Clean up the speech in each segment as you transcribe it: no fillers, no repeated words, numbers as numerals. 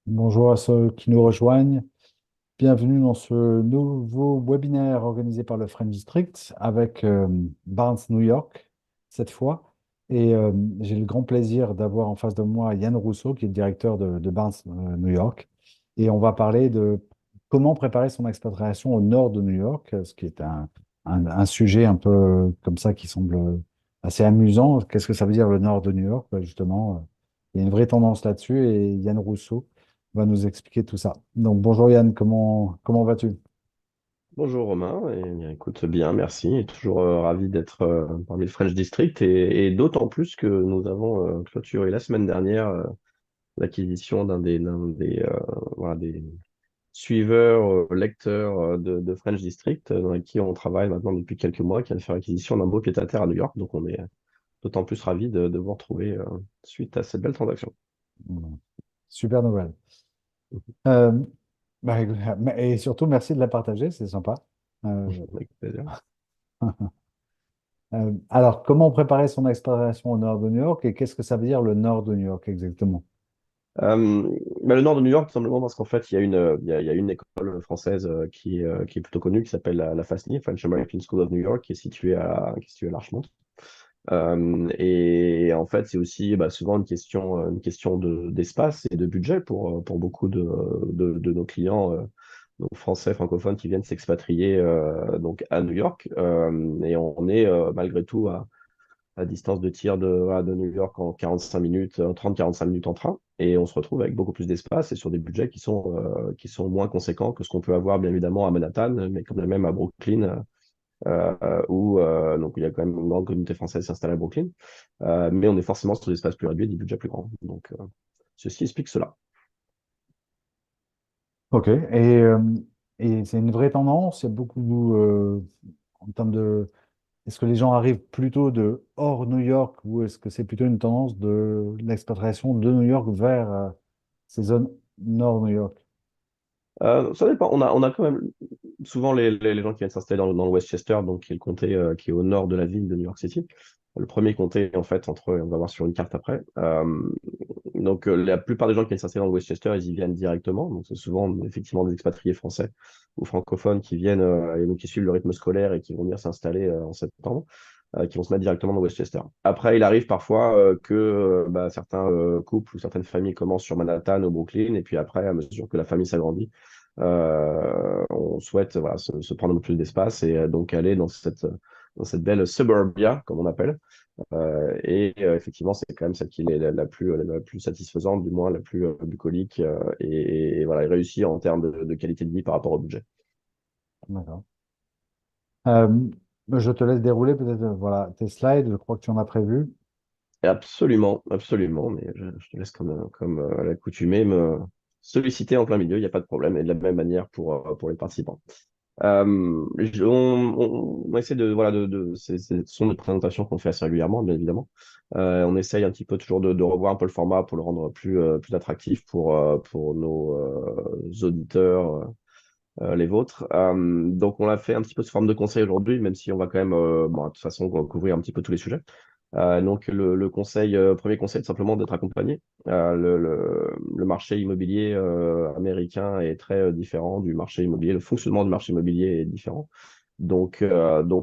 Bonjour à ceux qui nous rejoignent. Bienvenue dans ce nouveau webinaire organisé par le French District avec Barnes New York cette fois. Et j'ai le grand plaisir d'avoir en face de moi Yann Rousseau, qui est le directeur de Barnes New York. Et on va parler de comment préparer son expatriation au nord de New York, ce qui est un sujet un peu comme ça qui semble assez amusant. Qu'est-ce que ça veut dire le nord de New York? Justement, il y a une vraie tendance là-dessus et Yann Rousseau va nous expliquer tout ça. Donc bonjour Yann, comment vas-tu? Bonjour Romain, et bien, écoute bien, merci. Et toujours ravi d'être parmi le French District et d'autant plus que nous avons clôturé la semaine dernière l'acquisition voilà, des suiveurs, lecteurs de French District, avec qui on travaille maintenant depuis quelques mois, qui vient de faire l'acquisition d'un beau pied-à-terre à New York. Donc on est d'autant plus ravi de vous retrouver suite à cette belle transaction. Bon, super nouvelle. Euh, et surtout, merci de la partager, c'est sympa. Euh, Avec plaisir. alors, comment préparer son exploration au nord de New York et qu'est-ce que ça veut dire le nord de New York exactement? Euh, le nord de New York, tout simplement parce qu'en fait, il y a une école française qui est plutôt connue, qui s'appelle la FASNY, French American School of New York, qui est située à Larchmont. Et en fait, c'est aussi souvent une question d'espace et de budget pour beaucoup de nos clients donc français francophones qui viennent s'expatrier donc à New York. Et on est malgré tout à distance de tir voilà, de New York en 45 minutes, 30-45 minutes en train. Et on se retrouve avec beaucoup plus d'espace et sur des budgets qui sont moins conséquents que ce qu'on peut avoir bien évidemment à Manhattan, mais quand même à Brooklyn, où donc, il y a quand même une grande communauté française qui s'installe à Brooklyn. Mais on est forcément sur des espaces plus réduits et des budgets plus grands. Donc, ceci explique cela. Ok, et c'est une vraie tendance, il y a beaucoup, en termes de, est-ce que les gens arrivent plutôt de hors New York ou est-ce que c'est plutôt une tendance de l'expatriation de New York vers ces zones nord New York? Ça dépend. On a quand même souvent les gens qui viennent s'installer dans le Westchester, donc qui est le comté qui est au nord de la ville de New York City. Le premier comté, en fait, on va voir sur une carte après. Donc, la plupart des gens qui viennent s'installer dans le Westchester, ils y viennent directement. Donc, c'est souvent effectivement des expatriés français ou francophones qui viennent et donc qui suivent le rythme scolaire et qui vont venir s'installer en septembre, qui vont se mettre directement dans Westchester. Après, il arrive parfois que certains couples ou certaines familles commencent sur Manhattan ou Brooklyn, et puis après, à mesure que la famille s'agrandit, on souhaite voilà, se prendre un peu plus d'espace et donc aller dans cette belle suburbia, comme on appelle. Effectivement, c'est quand même celle qui est la plus satisfaisante, du moins la plus bucolique, et voilà, et réussie en termes de qualité de vie par rapport au budget. D'accord. Euh, je te laisse dérouler peut-être voilà, tes slides, je crois que tu en as prévu. Absolument, absolument, mais je te laisse comme à l'accoutumée me solliciter en plein milieu, il n'y a pas de problème, et de la même manière pour les participants. On essaie voilà, ce sont des présentations qu'on fait assez régulièrement, bien évidemment. On essaye un petit peu toujours de revoir un peu le format pour le rendre plus attractif pour nos auditeurs, les vôtres. Donc, on l'a fait un petit peu sous forme de conseil aujourd'hui, même si on va quand même, de toute façon, couvrir un petit peu tous les sujets. Donc, le conseil, premier conseil, c'est simplement d'être accompagné. Le marché immobilier américain est très différent du marché immobilier. Le fonctionnement du marché immobilier est différent. Donc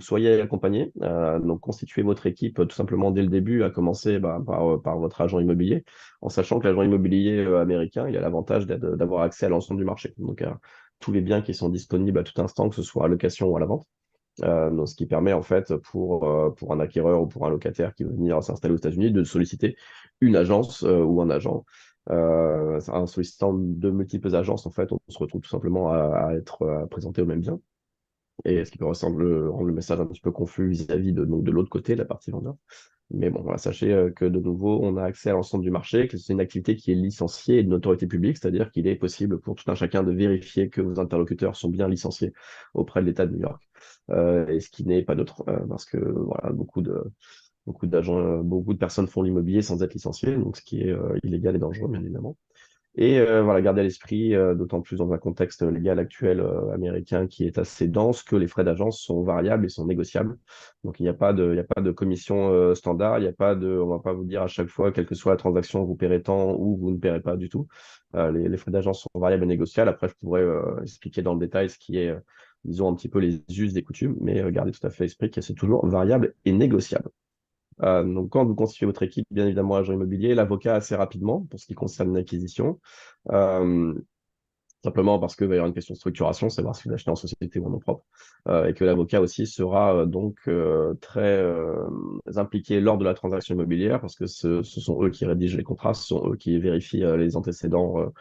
soyez accompagnés. Donc, constituez votre équipe tout simplement dès le début, à commencer par votre agent immobilier, en sachant que l'agent immobilier américain, il a l'avantage d'avoir accès à l'ensemble du marché. Donc, tous les biens qui sont disponibles à tout instant, que ce soit à location ou à la vente. Donc, ce qui permet en fait pour un acquéreur ou pour un locataire qui veut venir s'installer aux États-Unis de solliciter une agence ou un agent. En sollicitant de multiples agences, en fait, on se retrouve tout simplement à être présenté au même bien. Et ce qui peut rendre le message un petit peu confus vis-à-vis donc de l'autre côté, la partie vendeur. Mais bon, voilà, sachez que de nouveau, on a accès à l'ensemble du marché, que c'est une activité qui est licenciée et de notoriété publique, c'est-à-dire qu'il est possible pour tout un chacun de vérifier que vos interlocuteurs sont bien licenciés auprès de l'État de New York. Et ce qui n'est pas neutre, parce que voilà, beaucoup d'agents, beaucoup de personnes font l'immobilier sans être licenciés, donc ce qui est illégal et dangereux, bien évidemment. Et voilà, garder à l'esprit, d'autant plus dans un contexte légal actuel américain qui est assez dense, que les frais d'agence sont variables et sont négociables. Donc il n'y a pas de commission standard, il n'y a pas de, on va pas vous dire à chaque fois, quelle que soit la transaction, vous paierez tant ou vous ne paierez pas du tout. Les frais d'agence sont variables et négociables. Après, je pourrais expliquer dans le détail ce qui est, disons, un petit peu les us des coutumes, mais gardez tout à fait à l'esprit que c'est toujours variable et négociable. Donc, quand vous constituez votre équipe, bien évidemment, agent immobilier, l'avocat assez rapidement pour ce qui concerne l'acquisition. Euh, Simplement parce qu'il va y avoir une question de structuration, savoir si vous achetez en société ou en nom propre, et que l'avocat aussi sera donc très impliqué lors de la transaction immobilière, parce que ce sont eux qui rédigent les contrats, ce sont eux qui vérifient les antécédents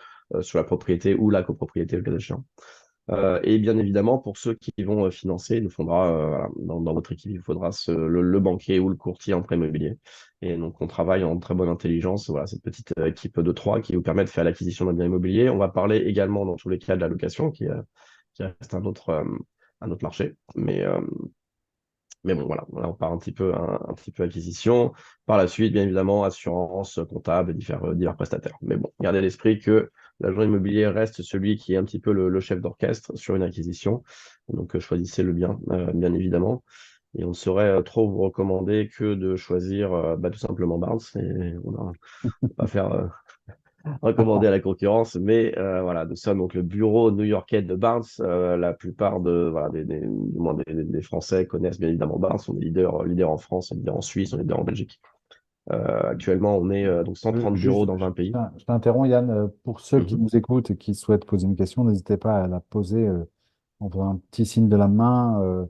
sur la propriété ou la copropriété, le cas échéant. Et bien évidemment, pour ceux qui vont financer, il nous faudra, voilà, dans votre équipe, il vous faudra le banquier ou le courtier en prêt immobilier. Et donc, on travaille en très bonne intelligence. Voilà, cette petite équipe de trois qui vous permet de faire l'acquisition d'un bien immobilier. On va parler également, dans tous les cas, de la location, qui reste un autre marché. Mais bon, voilà, on part un petit peu acquisition. Par la suite, bien évidemment, assurance, comptable, divers prestataires. Mais bon, gardez à l'esprit que l'agent immobilier reste celui qui est un petit peu le chef d'orchestre sur une acquisition. Donc, choisissez le bien, bien évidemment. Et on ne saurait trop vous recommander que de choisir tout simplement Barnes. Et on va pas faire recommandé à la concurrence, mais voilà, nous sommes donc le bureau new-yorkais de Barnes. La plupart voilà, du moins des Français connaissent bien évidemment Barnes. On est leader en France, on est leader en Suisse, on est leader en Belgique. Actuellement, on est donc 130 bureaux Juste, dans 20 pays. je t'interromps, Yann. Pour ceux qui Mhm. nous écoutent et qui souhaitent poser une question, n'hésitez pas à la poser en faisant un petit signe de la main,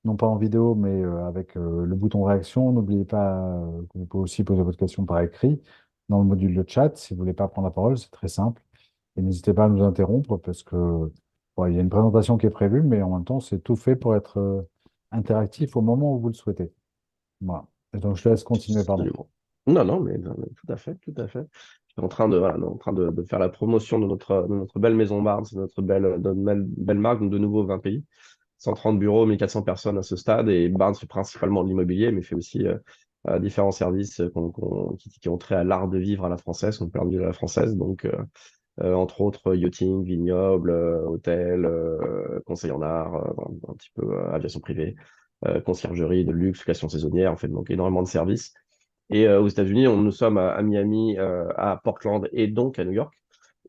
non pas en vidéo, mais avec le bouton réaction. N'oubliez pas que vous pouvez aussi poser votre question par écrit dans le module de chat. Si vous voulez pas prendre la parole, c'est très simple. Et n'hésitez pas à nous interrompre parce que bon, il y a une présentation qui est prévue, mais en même temps, c'est tout fait pour être interactif au moment où vous le souhaitez. Voilà. Et donc, je te laisse continuer, pardon. Absolument. Non, mais tout à fait, tout à fait. Je suis en train voilà, on est en train de faire la promotion de notre belle maison Barnes, de notre belle marque, donc de nouveau 20 pays. 130 bureaux, 1400 personnes à ce stade, et Barnes fait principalement de l'immobilier, mais fait aussi différents services qui ont trait à l'art de vivre à la française, on peut dire à la française, donc entre autres yachting, vignoble, hôtel, conseil en art, un petit peu aviation privée, conciergerie de luxe, location saisonnière, en fait, donc énormément de services. Et aux États-Unis, nous sommes à Miami, à Portland et donc à New York.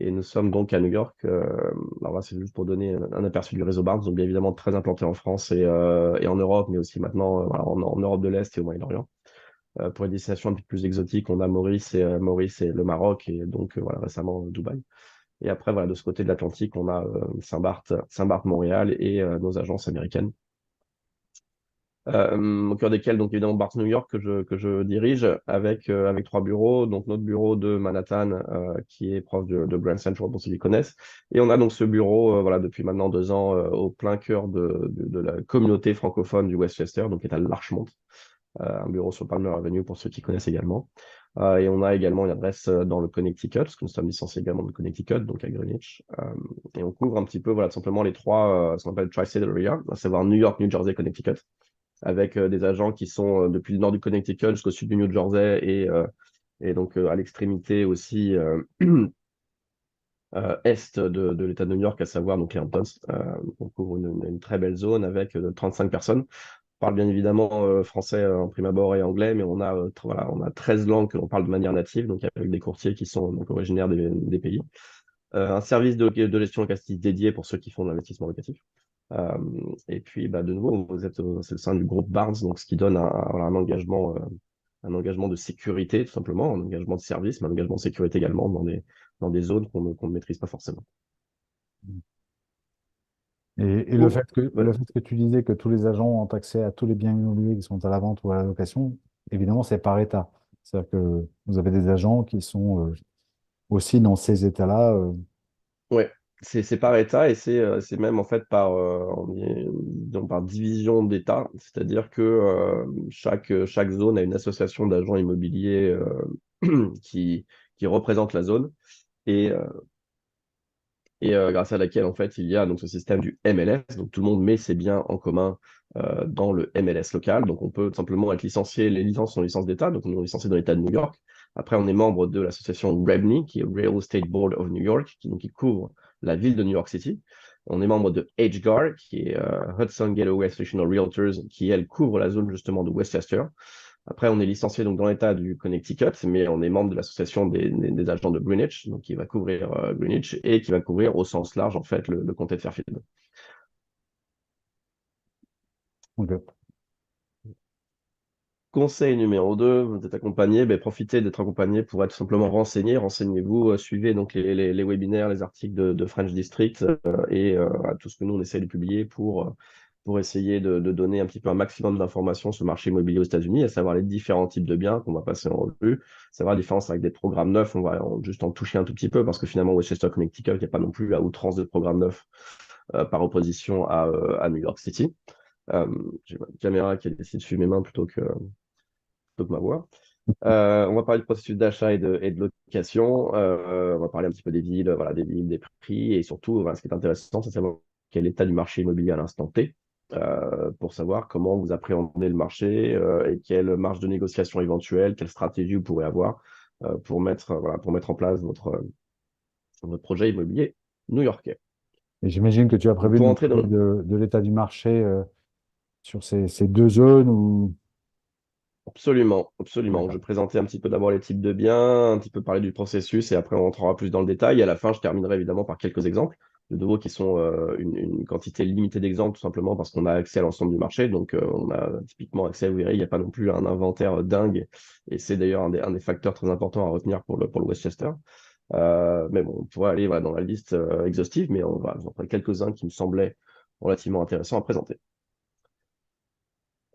Et nous sommes donc à New York. Alors là, c'est juste pour donner un aperçu du réseau Barnes, donc bien évidemment très implanté en France et en Europe, mais aussi maintenant voilà, en Europe de l'Est et au Moyen-Orient. Pour les destinations un peu plus exotiques, on a Maurice et le Maroc, et donc voilà, récemment Dubaï. Et après, voilà, de ce côté de l'Atlantique, on a Saint-Barth, Montréal et nos agences américaines au cœur desquels, donc évidemment, Barnes New York que je dirige avec trois bureaux. Donc, notre bureau de Manhattan, qui est proche de Grand Central, pour ceux qui connaissent. Et on a donc ce bureau, voilà, depuis maintenant 2 ans, au plein cœur de la communauté francophone du Westchester, donc qui est à Larchmont, un bureau sur Palmer Avenue pour ceux qui connaissent également. Et on a également une adresse dans le Connecticut, parce que nous sommes licenciés également de Connecticut, donc à Greenwich. Et on couvre un petit peu, voilà, tout simplement les trois, ce qu'on appelle Tri-State Area, à savoir New York, New Jersey, Connecticut, avec des agents qui sont depuis le nord du Connecticut jusqu'au sud du New Jersey et donc à l'extrémité aussi est de l'État de New York, à savoir donc les Hamptons. On couvre une très belle zone avec 35 personnes. On parle bien évidemment français en prime abord et anglais, mais voilà, on a 13 langues que l'on parle de manière native, donc avec des courtiers qui sont donc originaires des pays. Un service de gestion locative dédié pour ceux qui font de l'investissement locatif. Euh, et puis, de nouveau, c'est le sein du groupe Barnes, donc ce qui donne voilà, un engagement de sécurité, tout simplement, un engagement de service, mais un engagement de sécurité également dans des zones qu'on ne maîtrise pas forcément. Et Bon, le ouais. fait que tu disais que tous les agents ont accès à tous les biens immobiliers qui sont à la vente ou à la location, évidemment, c'est par état. C'est-à-dire que vous avez des agents qui sont aussi dans ces états-là. Ouais, c'est par État et c'est même en fait disons, par division d'État, c'est-à-dire que chaque zone a une association d'agents immobiliers qui représente la zone et, euh, grâce à laquelle en fait il y a donc ce système du MLS, donc tout le monde met ses biens en commun dans le MLS local, donc on peut tout simplement être licencié, les licences sont licences d'État, donc nous sommes licenciés dans l'État de New York, Après, on est membre de l'association REBNY, qui est Real Estate Board of New York, qui couvre la ville de New York City. On est membre de HGAR, qui est Hudson Gateway Association of Realtors, qui, elle, couvre la zone justement de Westchester. Après, on est licencié donc dans l'État du Connecticut, mais on est membre de l'association des agents de Greenwich, donc qui va couvrir Greenwich et qui va couvrir au sens large, en fait, le comté de Fairfield. Ok. Conseil numéro 2, vous êtes accompagné, ben, profitez d'être accompagné pour être tout simplement renseigné. Renseignez-vous, suivez donc les webinaires, les articles de French District et voilà, tout ce que nous on essaie de publier pour essayer de donner un petit peu un maximum d'informations sur le marché immobilier aux États-Unis, à savoir les différents types de biens qu'on va passer en revue, savoir la différence avec des programmes neufs. On va juste en toucher un tout petit peu parce que finalement, Westchester, Connecticut, il n'y a pas non plus à outrance de programmes neufs par opposition à New York City. J'ai ma caméra qui a décidé de suivre mes mains plutôt que ma voix. On va parler du processus d'achat et de location. On va parler un petit peu des villes, voilà, des villes, des prix et surtout, voilà, ce qui est intéressant, c'est de savoir quel est l'état du marché immobilier à l'instant T pour savoir comment vous appréhendez le marché et quelle marge de négociation éventuelle, quelle stratégie vous pourrez avoir voilà, pour mettre en place votre projet immobilier new-yorkais. Et j'imagine que tu as Donc, prévu de pour nous entrer parler dans, de l'état du marché sur ces deux zones ou... Absolument, absolument. Je D'accord. vais présenter un petit peu d'abord les types de biens, un petit peu parler du processus et après on rentrera plus dans le détail. Et à la fin, je terminerai évidemment par quelques exemples, de nouveau qui sont une quantité limitée d'exemples tout simplement parce qu'on a accès à l'ensemble du marché. Donc on a typiquement accès, vous verrez, il n'y a pas non plus un inventaire dingue et c'est d'ailleurs un des facteurs très importants à retenir pour le Westchester. Mais bon, on pourrait aller voilà, dans la liste exhaustive, mais on va vous en prendre quelques-uns qui me semblaient relativement intéressants à présenter.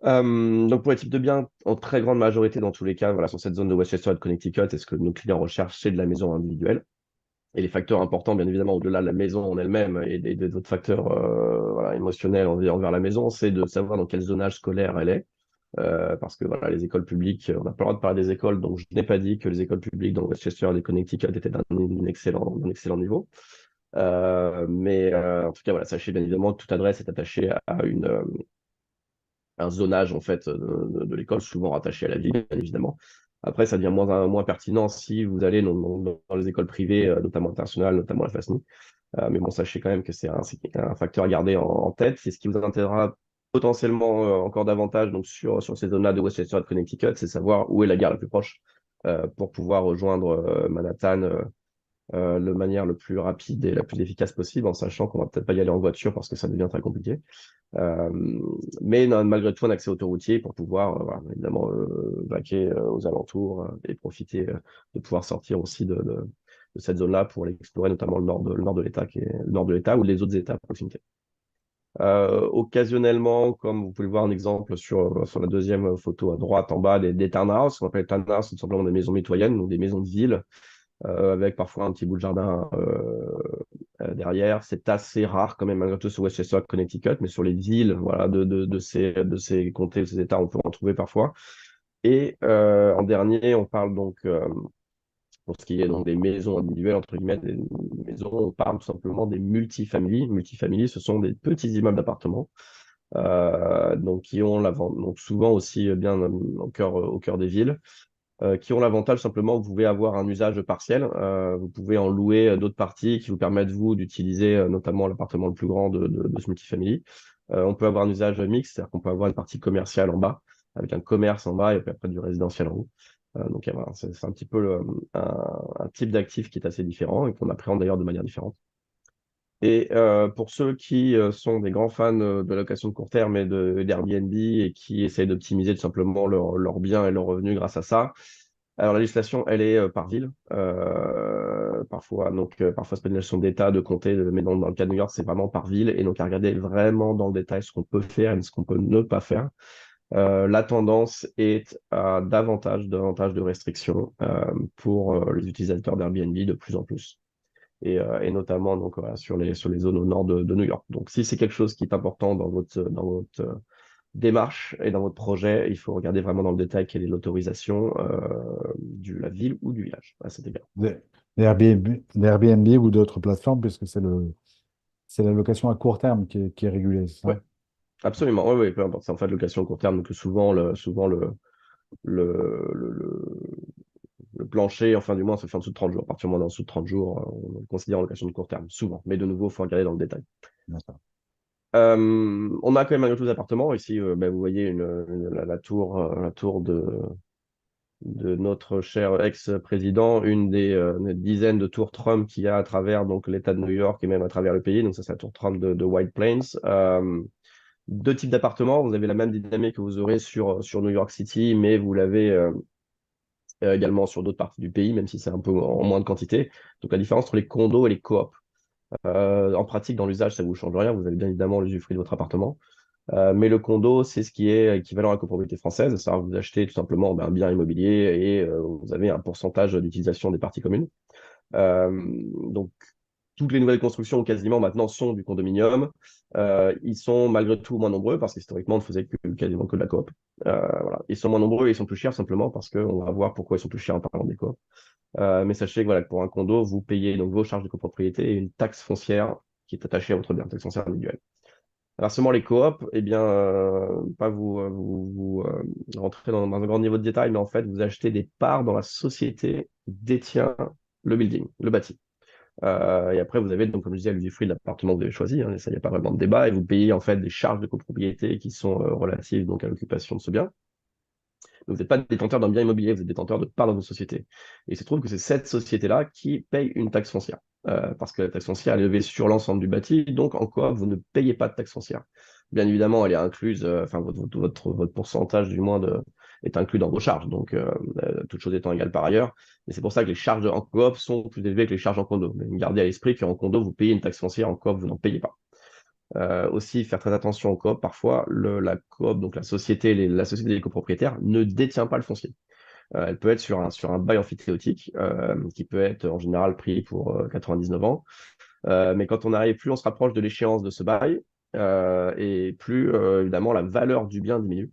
Donc pour les types de biens, en très grande majorité dans tous les cas, voilà, sur cette zone de Westchester et de Connecticut, est-ce que nos clients recherchent, c'est de la maison individuelle. Et les facteurs importants, bien évidemment, au-delà de la maison en elle-même et des autres facteurs voilà, émotionnels envers la maison, c'est de savoir dans quel zonage scolaire elle est. Parce que voilà, les écoles publiques, on n'a pas le droit de parler des écoles, donc je n'ai pas dit que les écoles publiques dans Westchester et Connecticut étaient d'un excellent niveau. Mais en tout cas, voilà, sachez bien évidemment que toute adresse est attachée à un zonage en fait de l'école, souvent rattaché à la ville, bien évidemment. Après, ça devient moins pertinent si vous allez dans les écoles privées, notamment internationales, notamment la FASNI. Mais bon, sachez quand même que c'est un facteur à garder en tête. C'est ce qui vous intéressera potentiellement encore davantage donc sur ces zones-là de Westchester et de Connecticut, c'est savoir où est la gare la plus proche pour pouvoir rejoindre Manhattan de manière le plus rapide et la plus efficace possible, en sachant qu'on va peut-être pas y aller en voiture parce que ça devient très compliqué. Euh, mais malgré tout, un accès autoroutier pour pouvoir, voilà, évidemment, vaquer aux alentours et profiter de pouvoir sortir aussi de cette zone-là pour aller explorer notamment le nord de l'État, qui est le nord de l'État ou les autres États à proximité. Occasionnellement, comme vous pouvez le voir un exemple sur la deuxième photo à droite en bas, des townhouses, ce qu'on appelle townhouses, c'est tout simplement des maisons mitoyennes, donc des maisons de ville, avec parfois un petit bout de jardin derrière. C'est assez rare quand même, malgré tout, sur Westchester, Connecticut, mais sur les villes voilà, de ces comtés, de ces États, on peut en trouver parfois. Et en dernier, on parle donc, pour ce qui est donc des maisons individuelles, entre guillemets, des maisons, on parle tout simplement des multifamilies. Multifamilies, ce sont des petits immeubles d'appartements. Donc qui ont donc souvent aussi bien au cœur des villes, qui ont l'avantage simplement que vous pouvez avoir un usage partiel. Vous pouvez en louer d'autres parties qui vous permettent, vous, d'utiliser notamment l'appartement le plus grand de ce multifamily. On peut avoir un usage mixte, c'est-à-dire qu'on peut avoir une partie commerciale en bas, avec un commerce en bas et puis après du résidentiel en haut. Donc voilà, c'est un petit peu un type d'actif qui est assez différent et qu'on appréhende d'ailleurs de manière différente. Et pour ceux qui sont des grands fans de la location de court terme et d'Airbnb et qui essayent d'optimiser tout simplement leurs biens et leurs revenus grâce à ça, alors la législation, elle est par ville. Parfois c'est pas une législation d'État, de comté, mais dans le cas de New York, c'est vraiment par ville. Et donc à regarder vraiment dans le détail ce qu'on peut faire et ce qu'on peut ne pas faire. La tendance est à davantage de restrictions pour les utilisateurs d'Airbnb de plus en plus et notamment donc, voilà, sur les zones au nord de New York. Donc, si c'est quelque chose qui est important dans votre démarche et dans votre projet, il faut regarder vraiment dans le détail quelle est l'autorisation de la ville ou du village à cet égard. Des, des Airbnb ou d'autres plateformes, puisque c'est la location à court terme qui est régulée, c'est Oui, ça? absolument. Oui, oui, peu importe. C'est en fait location à court terme, donc souvent le, le plancher, enfin du moins, se fait en dessous de 30 jours. À partir du moment en dessous de 30 jours, on le considère en location de court terme, souvent. Mais de nouveau, il faut regarder dans le détail. D'accord. On a quand même malgré tout des appartements. Ici, vous voyez la tour de notre cher ex-président, une dizaine de tours Trump qu'il y a à travers donc l'État de New York et même à travers le pays. Donc ça, c'est la tour Trump de White Plains. Deux types d'appartements. Vous avez la même dynamique que vous aurez sur New York City, mais vous l'avez également sur d'autres parties du pays, même si c'est un peu en moins de quantité. Donc la différence entre les condos et les coops. En pratique, dans l'usage, ça ne vous change rien. Vous avez bien évidemment l'usufruit de votre appartement. Mais le condo, c'est ce qui est équivalent à la copropriété française. Ça, vous achetez tout simplement un bien immobilier et vous avez un pourcentage d'utilisation des parties communes. Donc, toutes les nouvelles constructions quasiment maintenant sont du condominium. Ils sont malgré tout moins nombreux parce qu'historiquement, on ne faisait quasiment que de la coop. Voilà. Ils sont moins nombreux et ils sont plus chers simplement parce qu'on va voir pourquoi ils sont plus chers en parlant des coop. Mais sachez que voilà, pour un condo, vous payez donc vos charges de copropriété et une taxe foncière qui est attachée à votre bien, taxe foncière individuelle. Inversement, les coops, eh bien, pas rentrer dans un grand niveau de détail, mais en fait, vous achetez des parts dans la société qui détient le building, le bâti. Et après, vous avez, donc, comme je disais, l'usufruit de l'appartement que vous avez choisi, hein, ça, il n'y a pas vraiment de débat, et vous payez en fait des charges de copropriété qui sont relatives donc, à l'occupation de ce bien. Donc, vous n'êtes pas détenteur d'un bien immobilier, vous êtes détenteur de parts dans une société. Et il se trouve que c'est cette société-là qui paye une taxe foncière. Parce que la taxe foncière est levée sur l'ensemble du bâti, donc en quoi vous ne payez pas de taxe foncière. Bien évidemment, elle est incluse, enfin votre pourcentage du moins est inclus dans vos charges, donc toutes choses étant égales par ailleurs. Mais c'est pour ça que les charges en coop sont plus élevées que les charges en condo. Mais gardez à l'esprit qu'en condo, vous payez une taxe foncière, en coop, vous n'en payez pas. Aussi, faire très attention aux coop. Parfois, la coop, donc la société des copropriétaires, ne détient pas le foncier. Elle peut être sur un bail amphithéotique, qui peut être en général pris pour 99 ans. Mais quand on arrive, plus on se rapproche de l'échéance de ce bail, et plus évidemment la valeur du bien diminue.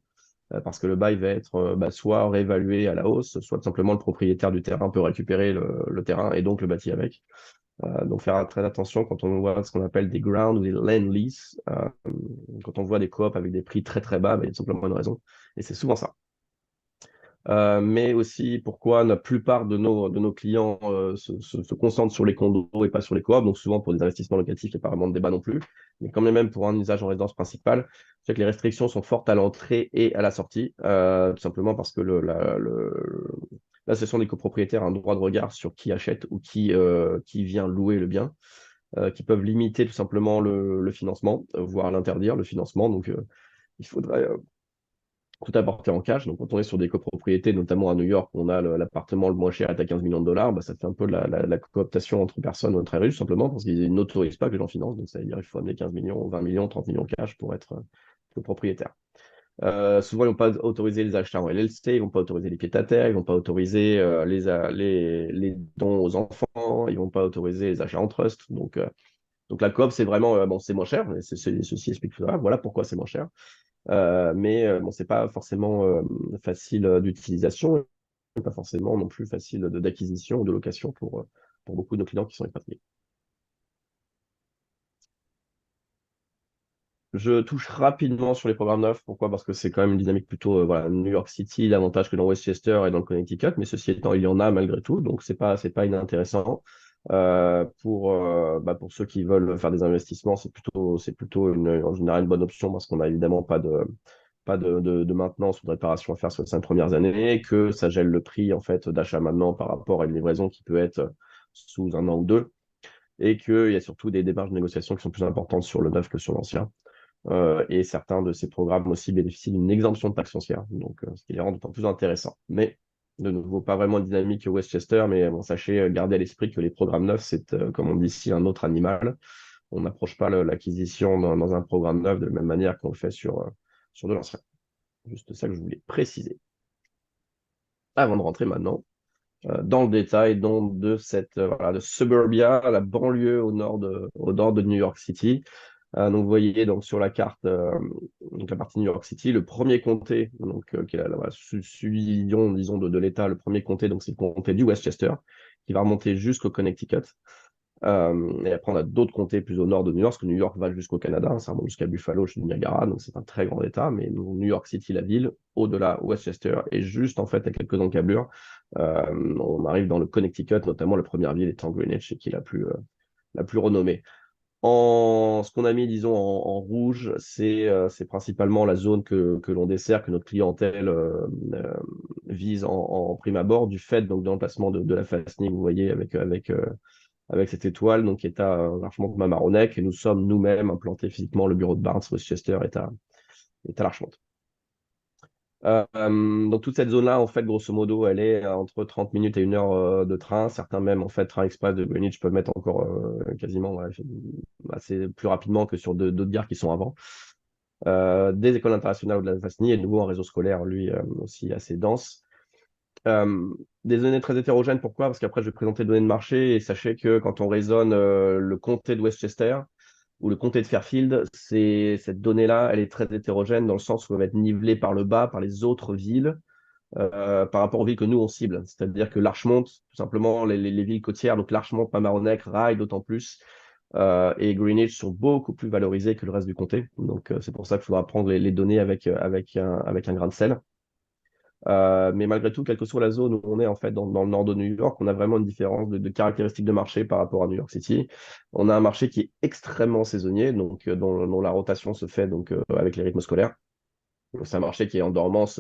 Parce que le bail va être soit réévalué à la hausse, soit tout simplement le propriétaire du terrain peut récupérer le terrain et donc le bâti avec. Donc faire très attention quand on voit ce qu'on appelle des ground ou des land lease. Quand on voit des coops avec des prix très très bas, il y a tout simplement une raison. Et c'est souvent ça. Mais aussi pourquoi la plupart de nos clients se concentrent sur les condos et pas sur les coops, donc souvent pour des investissements locatifs, il n'y a pas vraiment de débat non plus, mais quand même pour un usage en résidence principale, c'est que les restrictions sont fortes à l'entrée et à la sortie, tout simplement parce que l'association des copropriétaires a un droit de regard sur qui achète ou qui vient louer le bien, qui peuvent limiter tout simplement le financement, voire l'interdire, le financement, donc il faudrait tout apporter en cash. Donc, quand on est sur des copropriétés, notamment à New York, où on a l'appartement le moins cher est à 15 millions de dollars, ça fait un peu la cooptation entre personnes très riches, simplement parce qu'ils n'autorisent pas que les gens financent. Donc, ça veut dire qu'il faut amener 15 millions, 20 millions, 30 millions cash pour être copropriétaire. Souvent, ils ne vont pas autoriser les achats en LLC, ils ne vont pas autoriser les pieds-à-terre, ils ne vont pas autoriser les dons aux enfants, ils ne vont pas autoriser les achats en trust. Donc la coop, c'est vraiment, bon, c'est moins cher, mais ceci explique tout ça. Voilà pourquoi c'est moins cher. Mais bon, c'est pas forcément facile d'utilisation, et pas forcément non plus facile d'acquisition ou de location pour beaucoup de nos clients qui sont expatriés. Je touche rapidement sur les programmes neufs. Pourquoi? Parce que c'est quand même une dynamique plutôt voilà, New York City, davantage que dans Westchester et dans le Connecticut, mais ceci étant, il y en a malgré tout, donc c'est pas inintéressant. Pour ceux qui veulent faire des investissements, c'est plutôt en général une bonne option parce qu'on n'a évidemment pas de maintenance ou de réparation à faire sur les 5 premières années, que ça gèle le prix en fait d'achat maintenant par rapport à une livraison qui peut être sous 1 an ou 2, et qu'il y a surtout des démarches de négociation qui sont plus importantes sur le neuf que sur l'ancien. Et certains de ces programmes aussi bénéficient d'une exemption de taxe foncière, donc ce qui les rend d'autant plus intéressants. Mais de nouveau, pas vraiment une dynamique Westchester, mais bon, sachez, garder à l'esprit que les programmes neufs, c'est, comme on dit ici, un autre animal. On n'approche pas l'acquisition dans un programme neuf de la même manière qu'on le fait sur de l'ancien. Juste ça que je voulais préciser. Avant de rentrer maintenant dans le détail donc, de de Suburbia, la banlieue au nord de New York City. Donc vous voyez donc sur la carte donc la partie New York City, le premier comté qui est la subdivision disons de l'État, le premier comté donc c'est le comté du Westchester qui va remonter jusqu'au Connecticut. Et après, on a d'autres comtés plus au nord de New York, parce que New York va jusqu'au Canada, hein, ça remonte jusqu'à Buffalo, chez Niagara, donc c'est un très grand état, mais New York City, la ville, au-delà, Westchester, et juste en fait à quelques encablures, On arrive dans le Connecticut, notamment la première ville étant Greenwich, et qui est la plus renommée. Ce qu'on a mis, disons, en rouge, c'est principalement la zone que l'on dessert, que notre clientèle vise en prime abord, du fait donc, de l'emplacement de la Fastney, vous voyez, avec cette étoile, donc, qui est à Larchmont Mamaroneck, et nous sommes nous-mêmes implantés physiquement, le bureau de Barnes Westchester est à Larchmont. Donc toute cette zone-là, en fait, grosso modo, elle est entre 30 minutes et 1 heure de train. Certains même, en fait, trains express de Greenwich peuvent mettre encore quasiment assez plus rapidement que sur d'autres gares qui sont avant. Des écoles internationales de la FASNI et de nouveau un réseau scolaire, lui, aussi assez dense. Euh, des données très hétérogènes, pourquoi? Parce qu'après, je vais présenter les données de marché et sachez que quand on raisonne le comté de Westchester, ou le comté de Fairfield, cette donnée-là, elle est très hétérogène dans le sens où elle va être nivelée par le bas, par les autres villes, par rapport aux villes que nous, on cible. C'est-à-dire que Larchmont, tout simplement, les villes côtières, donc Larchmont, Mamaroneck, Rye, d'autant plus, et Greenwich sont beaucoup plus valorisées que le reste du comté. Donc, c'est pour ça qu'il faudra prendre les données avec un grain de sel. Mais malgré tout, quelle que soit la zone où on est en fait dans le nord de New York, on a vraiment une différence de caractéristiques de marché par rapport à New York City. On a un marché qui est extrêmement saisonnier, donc dont la rotation se fait donc avec les rythmes scolaires. C'est un marché qui est en dormance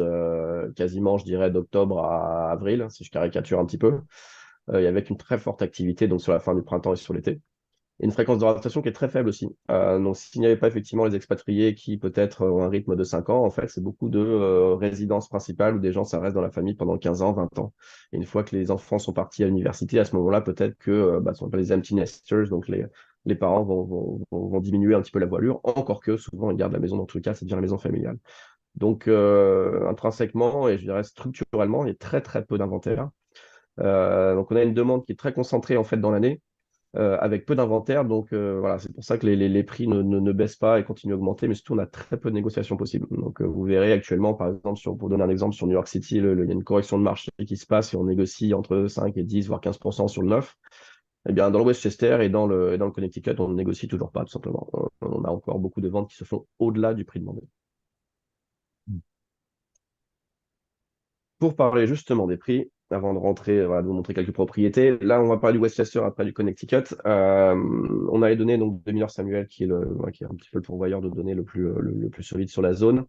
quasiment, je dirais, d'octobre à avril, si je caricature un petit peu, et avec une très forte activité donc sur la fin du printemps et sur l'été. Et une fréquence de rotation qui est très faible aussi. Donc, s'il n'y avait pas effectivement les expatriés qui peut-être ont un rythme de 5 ans, en fait, c'est beaucoup de résidences principales où des gens, ça reste dans la famille pendant 15 ans, 20 ans. Et une fois que les enfants sont partis à l'université, à ce moment-là, peut-être que ce qu'on appelle les empty nesters, donc les parents vont diminuer un petit peu la voilure, encore que souvent ils gardent la maison, dans tous les cas, c'est bien la maison familiale. Donc, intrinsèquement et je dirais structurellement, il y a très très peu d'inventaire. Donc, on a une demande qui est très concentrée en fait dans l'année avec peu d'inventaire. Donc voilà, c'est pour ça que les prix ne baissent pas et continuent à augmenter, mais surtout on a très peu de négociations possibles. Donc vous verrez actuellement, par exemple, pour donner un exemple, sur New York City, il y a une correction de marché qui se passe et on négocie entre 5 et 10, voire 15% sur le neuf. Eh bien, dans le Westchester et dans le Connecticut, on ne négocie toujours pas, tout simplement. On a encore beaucoup de ventes qui se font au-delà du prix demandé. Pour parler justement des prix, avant de rentrer, voilà, de vous montrer quelques propriétés, là on va parler du Westchester, après du Connecticut. On a les données donc, de Miller Samuel, qui est un petit peu le pourvoyeur de données le plus solide sur la zone.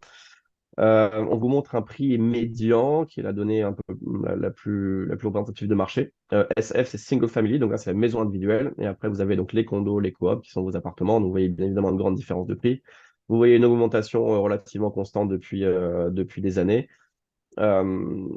On vous montre un prix médian, qui est la donnée un peu la plus représentative de marché. SF, c'est single family, donc là c'est la maison individuelle. Et après, vous avez donc les condos, les coops, qui sont vos appartements. Donc vous voyez bien évidemment une grande différence de prix. Vous voyez une augmentation relativement constante depuis des années. Euh,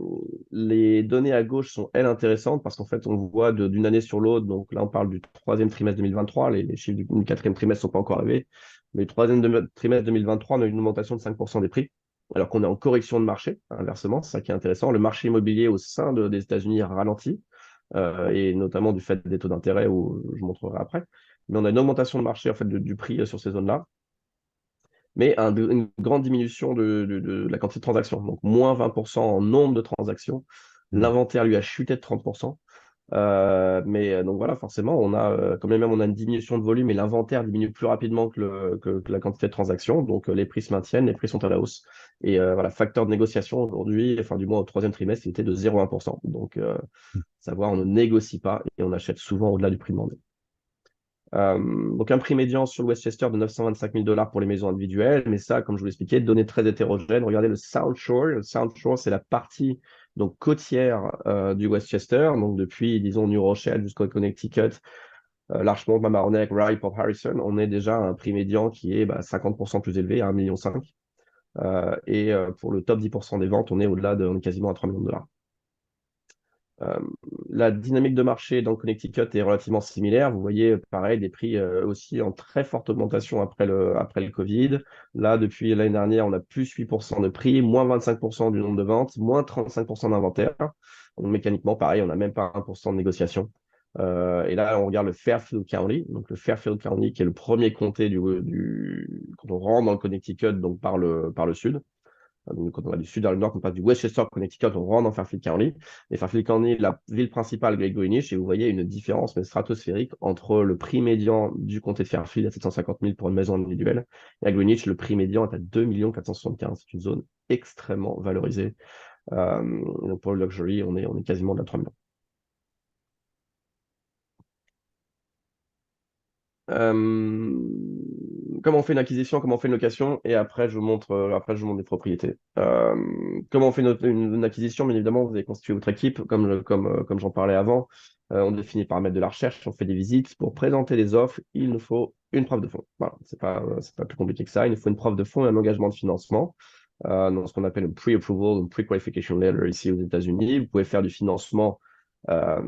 les données à gauche sont, elles, intéressantes parce qu'en fait, on voit d'une année sur l'autre. Donc là, on parle du troisième trimestre 2023. Les chiffres du quatrième trimestre ne sont pas encore arrivés. Mais le troisième trimestre 2023, on a une augmentation de 5% des prix, alors qu'on est en correction de marché, inversement. C'est ça qui est intéressant. Le marché immobilier au sein des États-Unis a ralenti, et notamment du fait des taux d'intérêt, où je montrerai après. Mais on a une augmentation de marché en fait, du prix sur ces zones-là, mais une grande diminution de la quantité de transactions. Donc, moins 20% en nombre de transactions. L'inventaire, lui, a chuté de 30%. Mais donc voilà, forcément, quand même on a une diminution de volume et l'inventaire diminue plus rapidement que la quantité de transactions. Donc, les prix se maintiennent, les prix sont à la hausse. Et voilà, facteur de négociation aujourd'hui, enfin, du moins au troisième trimestre, il était de 0,1%. Donc, savoir, on ne négocie pas et on achète souvent au-delà du prix demandé. Donc un prix médian sur le Westchester de 925 000 $ pour les maisons individuelles, mais ça, comme je vous l'expliquais, données très hétérogènes. Regardez le South Shore. Le South Shore, c'est la partie donc côtière du Westchester, donc depuis, disons, New Rochelle jusqu'au Connecticut, Larchmont, Mamaroneck, Rye, Port Harrison, on est déjà à un prix médian qui est 50% plus élevé, à 1,5 million. Et pour le top 10% des ventes, on est quasiment à 3 millions de dollars. Euh, la dynamique de marché dans le Connecticut est relativement similaire. Vous voyez, pareil, des prix aussi en très forte augmentation après le Covid. Là, depuis l'année dernière, on a plus 8% de prix, moins 25% du nombre de ventes, moins 35% d'inventaire. Donc, mécaniquement, pareil, on n'a même pas 1% de négociation. Et là, on regarde le Fairfield County. Donc, le Fairfield County, qui est le premier comté quand on rentre dans le Connecticut, donc par le sud. Donc, quand on va du sud vers le nord, on passe du Westchester, Connecticut, on rentre dans Fairfield County. Et Fairfield County, la ville principale, Great Greenwich, et vous voyez une différence mais stratosphérique entre le prix médian du comté de Fairfield à 750 000 pour une maison individuelle, et à Greenwich, le prix médian est à 2 475 000. C'est une zone extrêmement valorisée. Donc pour le luxury, on est quasiment de la 3 millions. Euh, Comment on fait une acquisition, comment on fait une location, et après je vous montre des propriétés. Comment on fait une acquisition, bien évidemment, vous avez constitué votre équipe, comme j'en parlais avant. On définit les paramètres de la recherche, on fait des visites. Pour présenter les offres, il nous faut une preuve de fonds. Voilà, c'est pas plus compliqué que ça. Il nous faut une preuve de fonds et un engagement de financement. Dans ce qu'on appelle un pre-approval, un pre-qualification letter ici aux États-Unis. Vous pouvez faire du financement euh,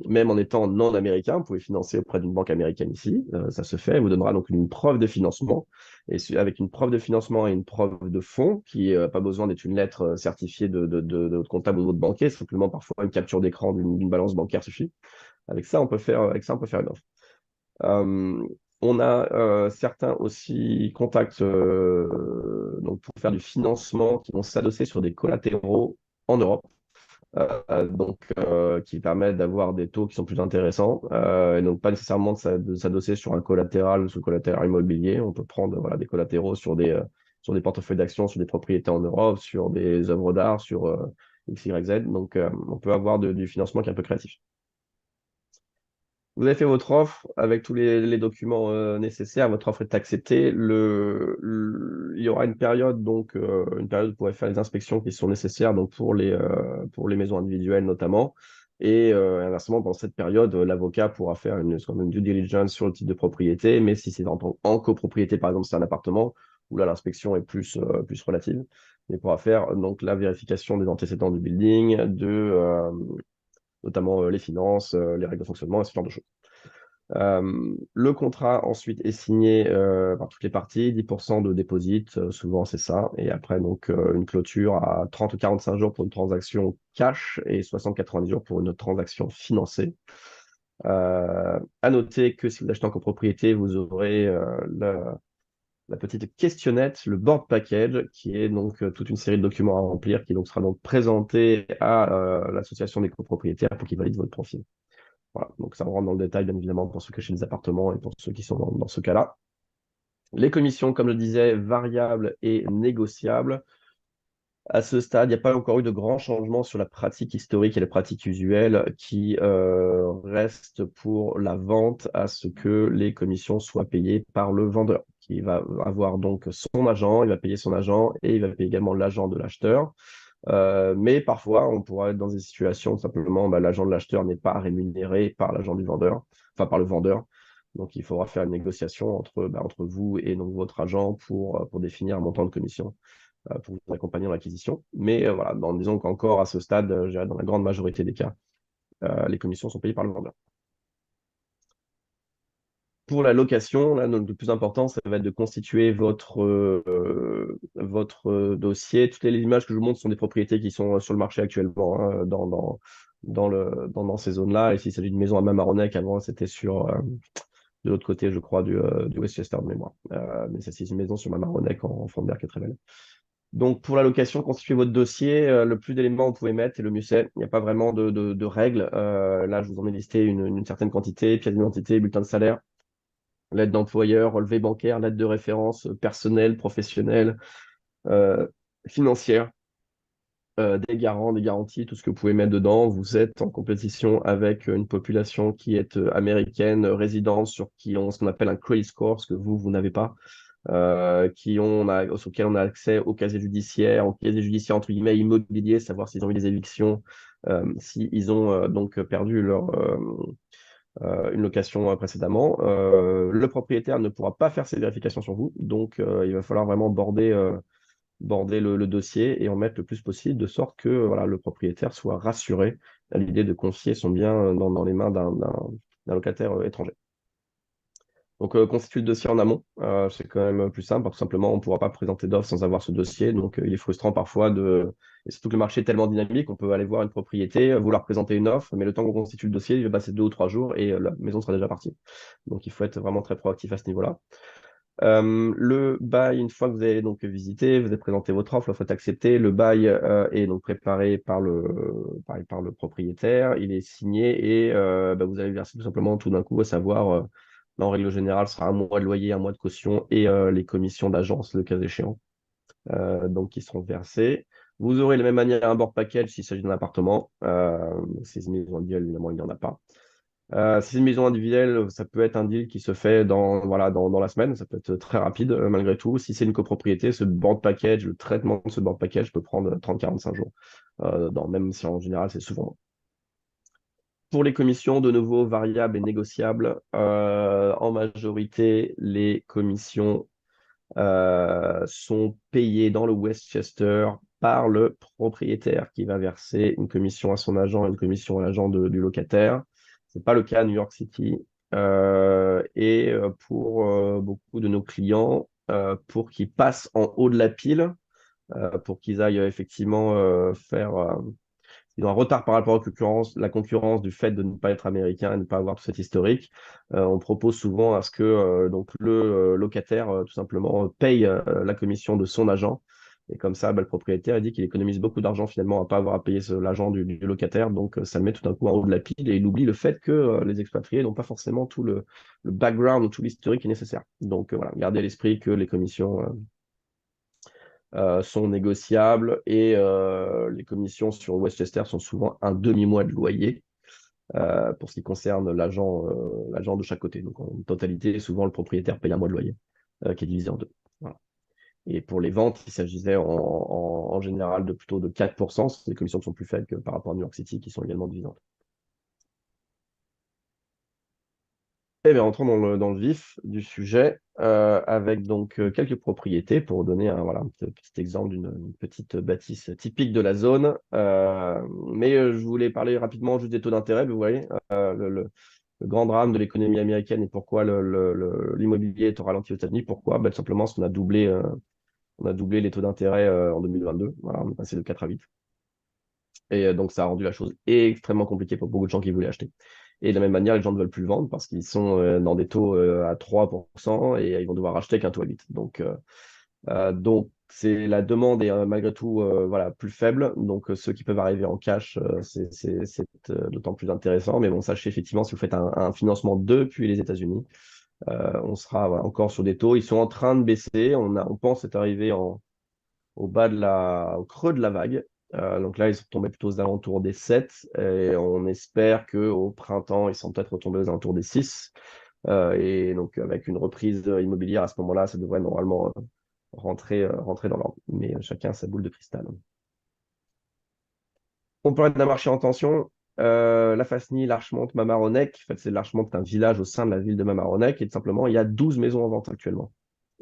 même en étant non américain, vous pouvez financer auprès d'une banque américaine ici. Ça se fait. Elle vous donnera donc une preuve de financement. Et avec une preuve de financement et une preuve de fonds, qui n'a pas besoin d'être une lettre certifiée de votre comptable ou de votre banquier, simplement parfois une capture d'écran d'une balance bancaire suffit. Avec ça, on peut faire une offre. Euh, on a certains aussi contacts donc pour faire du financement qui vont s'adosser sur des collatéraux en Europe. Qui permettent d'avoir des taux qui sont plus intéressants, et donc pas nécessairement de s'adosser sur un collatéral, sur le collatéral immobilier. On peut prendre voilà, des collatéraux sur des portefeuilles d'actions, sur des propriétés en Europe, sur des œuvres d'art, sur X, Y, Z. Donc, on peut avoir du financement qui est un peu créatif. Vous avez fait votre offre avec tous les documents nécessaires. Votre offre est acceptée. Il y aura une période, une période où vous pourrez faire les inspections qui sont nécessaires, donc pour les maisons individuelles notamment. Et inversement, pendant cette période, l'avocat pourra faire ce qu'on appelle une due diligence sur le type de propriété. Mais si c'est en copropriété, par exemple, c'est un appartement, où là l'inspection est plus relative, il pourra faire donc la vérification des antécédents du building, notamment les finances, les règles de fonctionnement et ce genre de choses. Le contrat ensuite est signé par toutes les parties, 10% de déposit, souvent c'est ça, et après donc une clôture à 30 ou 45 jours pour une transaction cash et 60-90 jours pour une transaction financée. À noter que si vous achetez en copropriété, vous aurez la petite questionnette, le board package, qui est donc toute une série de documents à remplir, qui donc sera donc présenté à l'association des copropriétaires pour qu'ils valident votre profil. Voilà, donc ça rentre dans le détail, bien évidemment, pour ceux qui achètent des appartements et pour ceux qui sont dans ce cas-là. Les commissions, comme je le disais, variables et négociables. À ce stade, il n'y a pas encore eu de grands changements sur la pratique historique et la pratique usuelle qui reste pour la vente à ce que les commissions soient payées par le vendeur, qui va avoir donc son agent, il va payer son agent et il va payer également l'agent de l'acheteur. Mais parfois, on pourra être dans des situations où simplement l'agent de l'acheteur n'est pas rémunéré par l'agent du vendeur, enfin par le vendeur. Donc, il faudra faire une négociation entre vous et donc votre agent pour définir un montant de commission pour vous accompagner dans l'acquisition. Mais voilà, disons qu'encore à ce stade, je dirais dans la grande majorité des cas, les commissions sont payées par le vendeur. Pour la location, là, donc, le plus important, ça va être de constituer votre dossier. Toutes les images que je vous montre sont des propriétés qui sont sur le marché actuellement, hein, dans ces zones-là. Et s'il s'agit d'une maison à Mamaroneck, avant, c'était de l'autre côté, je crois, du Westchester de mémoire. Mais ça, c'est une maison sur Mamaroneck en front de mer qui est très belle. Donc, pour la location, constituez votre dossier. Le plus d'éléments vous pouvez mettre, et le mieux c'est. Il n'y a pas vraiment de règles. Là, je vous en ai listé une certaine quantité: pièce d'identité, bulletin de salaire, lettre d'employeur, relevé bancaire, lettre de référence personnelle, professionnelle, euh, financière, des garants, des garanties, tout ce que vous pouvez mettre dedans. Vous êtes en compétition avec une population qui est américaine, résidente, qui ont ce qu'on appelle un credit score, ce que vous n'avez pas. Sur lesquels on a accès au casier judiciaire entre guillemets immobilier, savoir s'ils ont eu des évictions, s'ils ont donc perdu une location précédemment. Le propriétaire ne pourra pas faire ses vérifications sur vous, donc il va falloir vraiment border le dossier et en mettre le plus possible, de sorte que voilà, le propriétaire soit rassuré à l'idée de confier son bien dans les mains d'un locataire étranger. Donc, constituer le dossier en amont, c'est quand même plus simple, parce que tout simplement, on ne pourra pas présenter d'offre sans avoir ce dossier. Donc, il est frustrant parfois et surtout que le marché est tellement dynamique, on peut aller voir une propriété, vouloir présenter une offre, mais le temps qu'on constitue le dossier, il va passer 2 ou 3 jours et la maison sera déjà partie. Donc, il faut être vraiment très proactif à ce niveau-là. Le bail, une fois que vous avez donc visité, vous avez présenté votre offre, l'offre est acceptée, le bail est donc préparé par le propriétaire, il est signé et vous allez verser tout simplement tout d'un coup, à savoir, en règle générale, ce sera un mois de loyer, un mois de caution et les commissions d'agence, le cas échéant, donc qui seront versées. Vous aurez de la même manière un board package s'il s'agit d'un appartement. Si c'est une maison individuelle, évidemment, il n'y en a pas. Si c'est une maison individuelle, ça peut être un deal qui se fait voilà, dans la semaine. Ça peut être très rapide, malgré tout. Si c'est une copropriété, ce board package, le traitement de ce board package peut prendre 30-45 jours. Même si en général, c'est souvent moins. Pour les commissions, de nouveau, variables et négociables. En majorité, les commissions sont payées dans le Westchester par le propriétaire qui va verser une commission à son agent et une commission à l'agent du locataire. Ce n'est pas le cas à New York City. Pour beaucoup de nos clients, pour qu'ils passent en haut de la pile, pour qu'ils aillent effectivement faire ils ont un retard par rapport à la concurrence du fait de ne pas être américain et de ne pas avoir tout cet historique. On propose souvent à ce que donc le locataire, tout simplement, paye la commission de son agent. Et comme ça, bah, le propriétaire il dit qu'il économise beaucoup d'argent finalement à ne pas avoir à payer l'agent du locataire. Donc, ça le met tout d'un coup en haut de la pile et il oublie le fait que les expatriés n'ont pas forcément tout le background ou tout l'historique qui est nécessaire. Donc, voilà, gardez à l'esprit que les commissions sont négociables et les commissions sur Westchester sont souvent un demi-mois de loyer pour ce qui concerne l'agent de chaque côté. Donc en totalité, souvent le propriétaire paye un mois de loyer qui est divisé en deux. Voilà. Et pour les ventes, il s'agissait en général de plutôt de 4%. C'est des commissions qui sont plus faibles que par rapport à New York City qui sont également divisées en deux. Eh bien, entrons dans le vif du sujet avec donc quelques propriétés pour donner voilà, un petit exemple d'une petite bâtisse typique de la zone. Je voulais parler rapidement juste des taux d'intérêt. Vous voyez, le grand drame de l'économie américaine et pourquoi l'immobilier est au ralenti aux États-Unis. Pourquoi? Bah, tout simplement parce on a doublé les taux d'intérêt en 2022. Voilà, on est passé de 4 à 8. Et donc, ça a rendu la chose extrêmement compliquée pour beaucoup de gens qui voulaient acheter. Et de la même manière, les gens ne veulent plus le vendre parce qu'ils sont dans des taux à 3% et ils vont devoir acheter qu'un taux à 8. Donc c'est la demande est malgré tout voilà, plus faible. Donc, ceux qui peuvent arriver en cash, c'est d'autant plus intéressant. Mais bon, sachez effectivement, si vous faites un financement depuis les États-Unis, on sera voilà, encore sur des taux. Ils sont en train de baisser. On pense être arrivé au creux de la vague. Donc là, ils sont tombés plutôt aux alentours des 7 et on espère qu'au printemps, ils sont peut-être retombés aux alentours des 6. Et donc, avec une reprise immobilière à ce moment-là, ça devrait normalement rentrer dans l'ordre. Mais chacun a sa boule de cristal. On parlait d'un marché en tension. La Fasny, Larchmont, Mamaroneck. En fait, Larchmont est un village au sein de la ville de Mamaroneck. Et tout simplement, il y a 12 maisons en vente actuellement.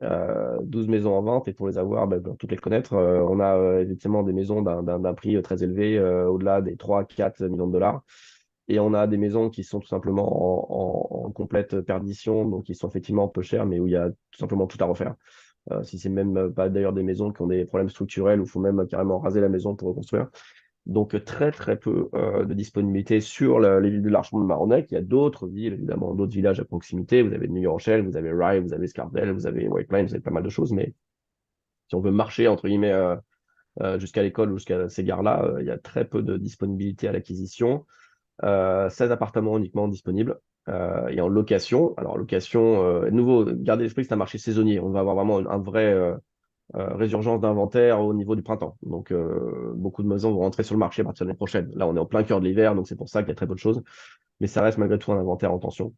12 maisons en vente et pour les avoir, on toutes les connaître. On a effectivement des maisons d'un prix très élevé, au-delà des 3-4 millions de dollars. Et on a des maisons qui sont tout simplement en complète perdition, donc qui sont effectivement peu chères, mais où il y a tout simplement tout à refaire. Si c'est même pas d'ailleurs des maisons qui ont des problèmes structurels où il faut même carrément raser la maison pour reconstruire. Donc, très, très peu de disponibilité sur les villes de Larchmont de Mamaroneck. Il y a d'autres villes, évidemment, d'autres villages à proximité. Vous avez New Rochelle, vous avez Rye, vous avez Scardell, vous avez White Plains, vous avez pas mal de choses. Mais si on veut marcher, entre guillemets, jusqu'à l'école ou jusqu'à ces gares-là, il y a très peu de disponibilité à l'acquisition. 16 appartements uniquement disponibles. Et en location, alors location, nouveau, gardez l'esprit que c'est un marché saisonnier. On va avoir vraiment un vrai résurgence d'inventaire au niveau du printemps. Donc, beaucoup de maisons vont rentrer sur le marché à partir de l'année prochaine. Là, on est en plein cœur de l'hiver, donc c'est pour ça qu'il y a très peu de choses. Mais ça reste malgré tout un inventaire en tension.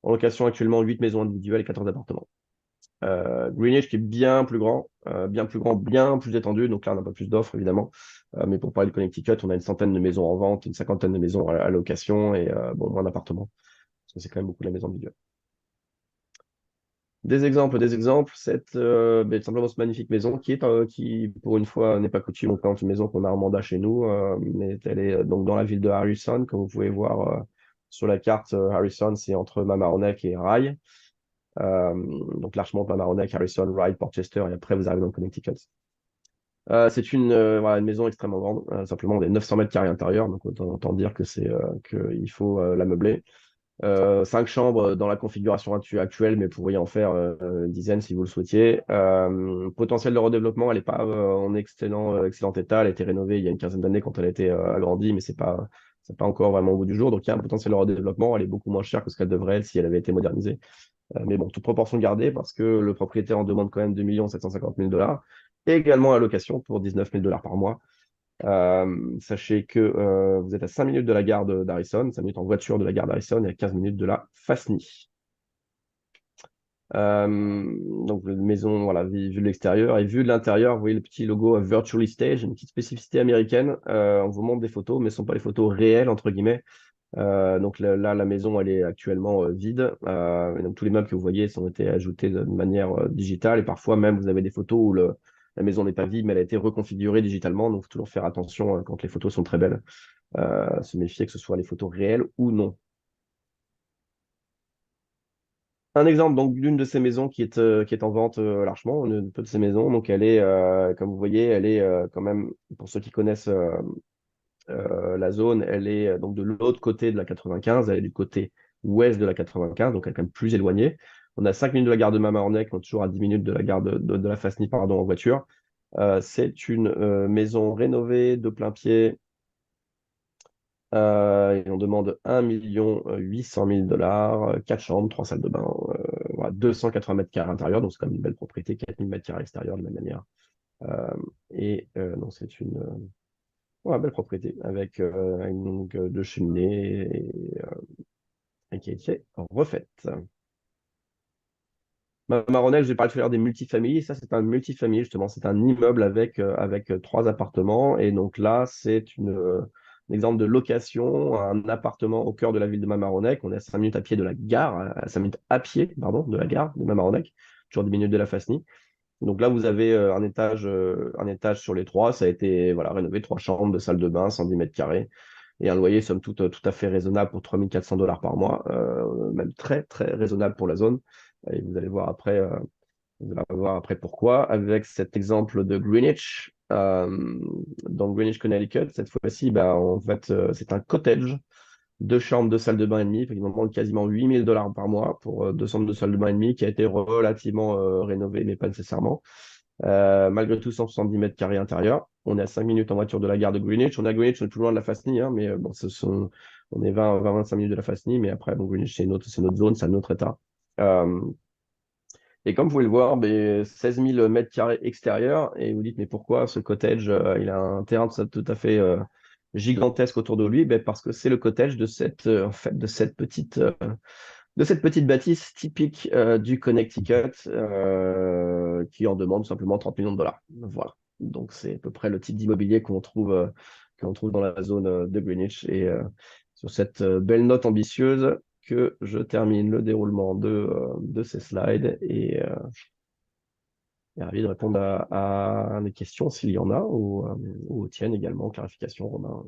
En location actuellement, 8 maisons individuelles et 14 appartements. Greenwich qui est bien plus grand, bien plus grand, bien plus étendu. Donc là, on n'a pas plus d'offres, évidemment. Mais pour parler de Connecticut, on a une centaine de maisons en vente, une cinquantaine de maisons à location et moins d'appartements. Parce que c'est quand même beaucoup de la maison individuelle. Des exemples, simplement cette magnifique maison qui, pour une fois, n'est pas coutume. On plante une maison qu'on a en mandat chez nous, mais elle est donc dans la ville de Harrison, comme vous pouvez voir sur la carte. Harrison, c'est entre Mamaroneck et Rye. Donc largement Mamaroneck, Harrison, Rye, Portchester, et après vous arrivez dans le Connecticut. C'est voilà, une maison extrêmement grande, simplement on est 900 mètres carrés intérieur, donc autant dire que qu'il faut la meubler. 5 chambres dans la configuration actuelle, mais vous pourriez en faire une dizaine si vous le souhaitiez. Potentiel de redéveloppement, elle n'est pas en excellent état. Elle a été rénovée il y a une quinzaine d'années quand elle a été agrandie, mais c'est pas encore vraiment au bout du jour. Donc il y a un potentiel de redéveloppement. Elle est beaucoup moins chère que ce qu'elle devrait être si elle avait été modernisée. Mais bon, toute proportion gardée, parce que le propriétaire en demande quand même 2 750 000 dollars, et également à location pour 19 000 dollars par mois. Sachez que vous êtes à 5 minutes de la gare d'Harrison, 5 minutes en voiture de la gare d'Harrison et à 15 minutes de la Fastney. Donc, une maison, voilà, vue de l'extérieur et vue de l'intérieur, vous voyez le petit logo Virtually Stage, une petite spécificité américaine. On vous montre des photos, mais ce ne sont pas les photos réelles, entre guillemets. Donc là, la maison, elle est actuellement vide. Et donc, tous les meubles que vous voyez ont été ajoutés de manière digitale. Et parfois, même, vous avez des photos où la maison n'est pas vide, mais elle a été reconfigurée digitalement. Donc, il faut toujours faire attention quand les photos sont très belles. Se méfier que ce soit les photos réelles ou non. Un exemple donc d'une de ces maisons qui est en vente largement, une de ces maisons. Donc, elle est, comme vous voyez, elle est quand même, pour ceux qui connaissent la zone, elle est donc de l'autre côté de la 95, elle est du côté ouest de la 95, donc elle est quand même plus éloignée. On a 5 minutes de la gare de Mamaroneck, on est toujours à 10 minutes de la gare de la Fastney, pardon, en voiture. C'est une maison rénovée de plein pied. Et on demande 1 800 000 $, 4 chambres, 3 salles de bain, voilà, 280 mètres carrés intérieur, donc c'est quand même une belle propriété, 4000 mètres carrés extérieur de la même manière. Donc c'est une ouais, belle propriété avec donc, deux cheminées et qui a été refaite. Maronel, je vais parler tout à l'heure des multifamilies. Ça, c'est un multifamilier, justement. C'est un immeuble avec 3 appartements. Et donc là, c'est un exemple de location, un appartement au cœur de la ville de Mamaroneck. On est à 5 minutes à pied de la gare, à 5 minutes à pied, pardon, de la gare de Mamaroneck, toujours 10 minutes de la Fastney. Donc là, vous avez un étage sur les trois. Ça a été voilà, rénové, 3 chambres, 2 salles de bain, 110 mètres carrés. Et un loyer, somme toute, tout à fait raisonnable pour 3 400 $ par mois, même très, très raisonnable pour la zone. Et vous allez voir après pourquoi, avec cet exemple de Greenwich. Dans Greenwich, Connecticut, cette fois-ci, bah, en fait, c'est un cottage, 2 chambres, 2 salles de bain et demie, qui demande quasiment 8 000 $ par mois pour 2 chambres, 2 salles de bain et demie, qui a été relativement rénové, mais pas nécessairement. Malgré tout, 170 mètres carrés intérieur. On est à 5 minutes en voiture de la gare de Greenwich. On est à Greenwich, on est plus loin de la Fastney, hein, mais bon, on est 20-25 minutes de la Fastney, mais après, bon, Greenwich, c'est une autre zone, c'est un autre état. Euh, et comme vous pouvez le voir, ben, 16 000 mètres carrés extérieurs, et vous dites, mais pourquoi ce cottage, il a un terrain tout à fait gigantesque autour de lui? Ben, parce que c'est le cottage en fait, de cette petite bâtisse typique du Connecticut qui en demande simplement 30 millions de dollars. Voilà. Donc, c'est à peu près le type d'immobilier qu'on trouve dans la zone de Greenwich. Et sur cette belle note ambitieuse que je termine le déroulement de ces slides et ravi de répondre à des questions s'il y en a ou aux tiennes également. Clarification, Romain.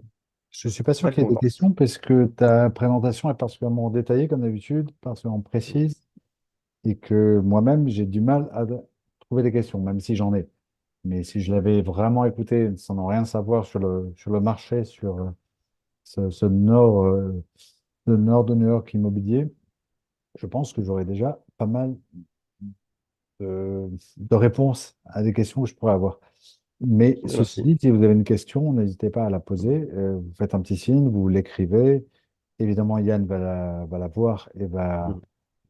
Je ne suis pas sûr qu'il y ait des Répondre. questions parce que ta présentation est particulièrement détaillée comme d'habitude, particulièrement précise, et que moi-même, j'ai du mal à trouver des questions, même si j'en ai. Mais si je l'avais vraiment écouté sans en rien savoir sur le marché, sur ce le nord de New York immobilier, je pense que j'aurais déjà pas mal de réponses à des questions que je pourrais avoir. Mais ceci Merci. dit, si vous avez une question, n'hésitez pas à la poser. Vous faites un petit signe, vous l'écrivez. Évidemment, Yann va la voir et va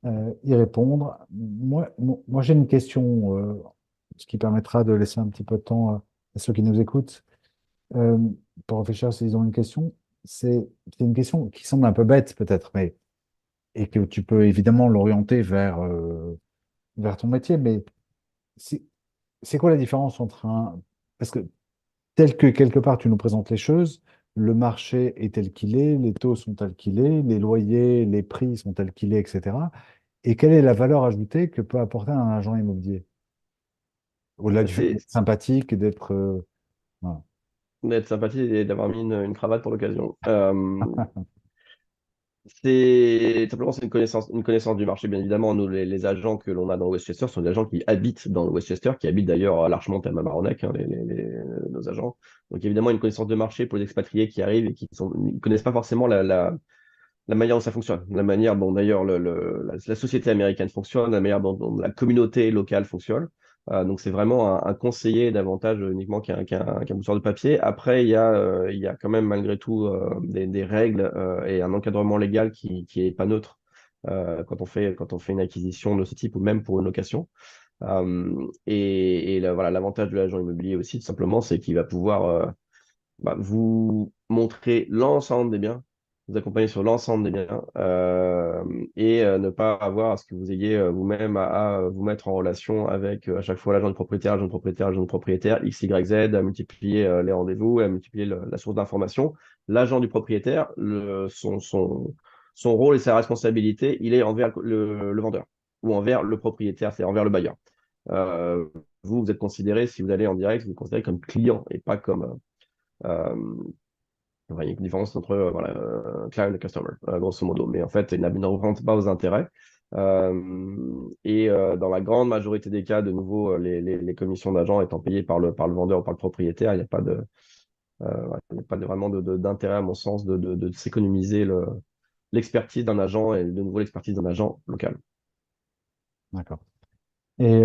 Mm. y répondre. Moi j'ai une question, ce qui permettra de laisser un petit peu de temps à ceux qui nous écoutent euh, pour réfléchir s'ils ont une question. C'est une question qui semble un peu bête peut-être, mais et que tu peux évidemment l'orienter vers ton métier. Mais c'est c'est quoi la différence entre un... Parce que tel que quelque part tu nous présentes les choses, le marché est tel qu'il est, les taux sont tels qu'il est, les loyers, les prix sont tels qu'il est, etc. Et quelle est la valeur ajoutée que peut apporter un agent immobilier? Au-delà du fait C'est d'être sympathique et d'être... voilà. d'être sympathique et d'avoir mis une cravate pour l'occasion. C'est une connaissance du marché, bien évidemment. Nous, les agents que l'on a dans le Westchester sont des agents qui habitent dans le Westchester, qui habitent d'ailleurs à Larchmont et à Mamaroneck, hein, nos agents. Donc, évidemment, une connaissance de marché pour les expatriés qui arrivent et qui ne connaissent pas forcément la manière dont ça fonctionne, la manière dont d'ailleurs la société américaine fonctionne, la manière dont la communauté locale fonctionne. Donc c'est vraiment un conseiller davantage uniquement qu'un bousseur de papier. Après, il y a quand même malgré tout des règles et un encadrement légal qui est pas neutre quand on fait une acquisition de ce type ou même pour une location. Voilà, l'avantage de l'agent immobilier aussi, tout simplement, c'est qu'il va pouvoir bah, vous montrez l'ensemble des biens, vous accompagnez sur l'ensemble des biens et ne pas avoir à ce que vous ayez vous-même à vous mettre en relation avec à chaque fois l'agent du propriétaire, l'agent du propriétaire, l'agent du propriétaire, X, Y, Z, à multiplier les rendez-vous, à multiplier la source d'information. L'agent du propriétaire, son rôle et sa responsabilité, il est envers le vendeur ou envers le propriétaire, c'est envers le bailleur. Euh, vous, vous êtes considéré, si vous allez en direct, vous êtes considéré comme client et pas comme enfin, il y a une différence entre voilà, client et customer, grosso modo. Mais en fait, il ne représente pas vos intérêts. Dans la grande majorité des cas, de nouveau, les commissions d'agent étant payées par le vendeur ou par le propriétaire, il n'y a pas de, voilà, il n'y a pas vraiment d'intérêt, à mon sens, de s'économiser l'expertise d'un agent et de nouveau l'expertise d'un agent local. D'accord. Et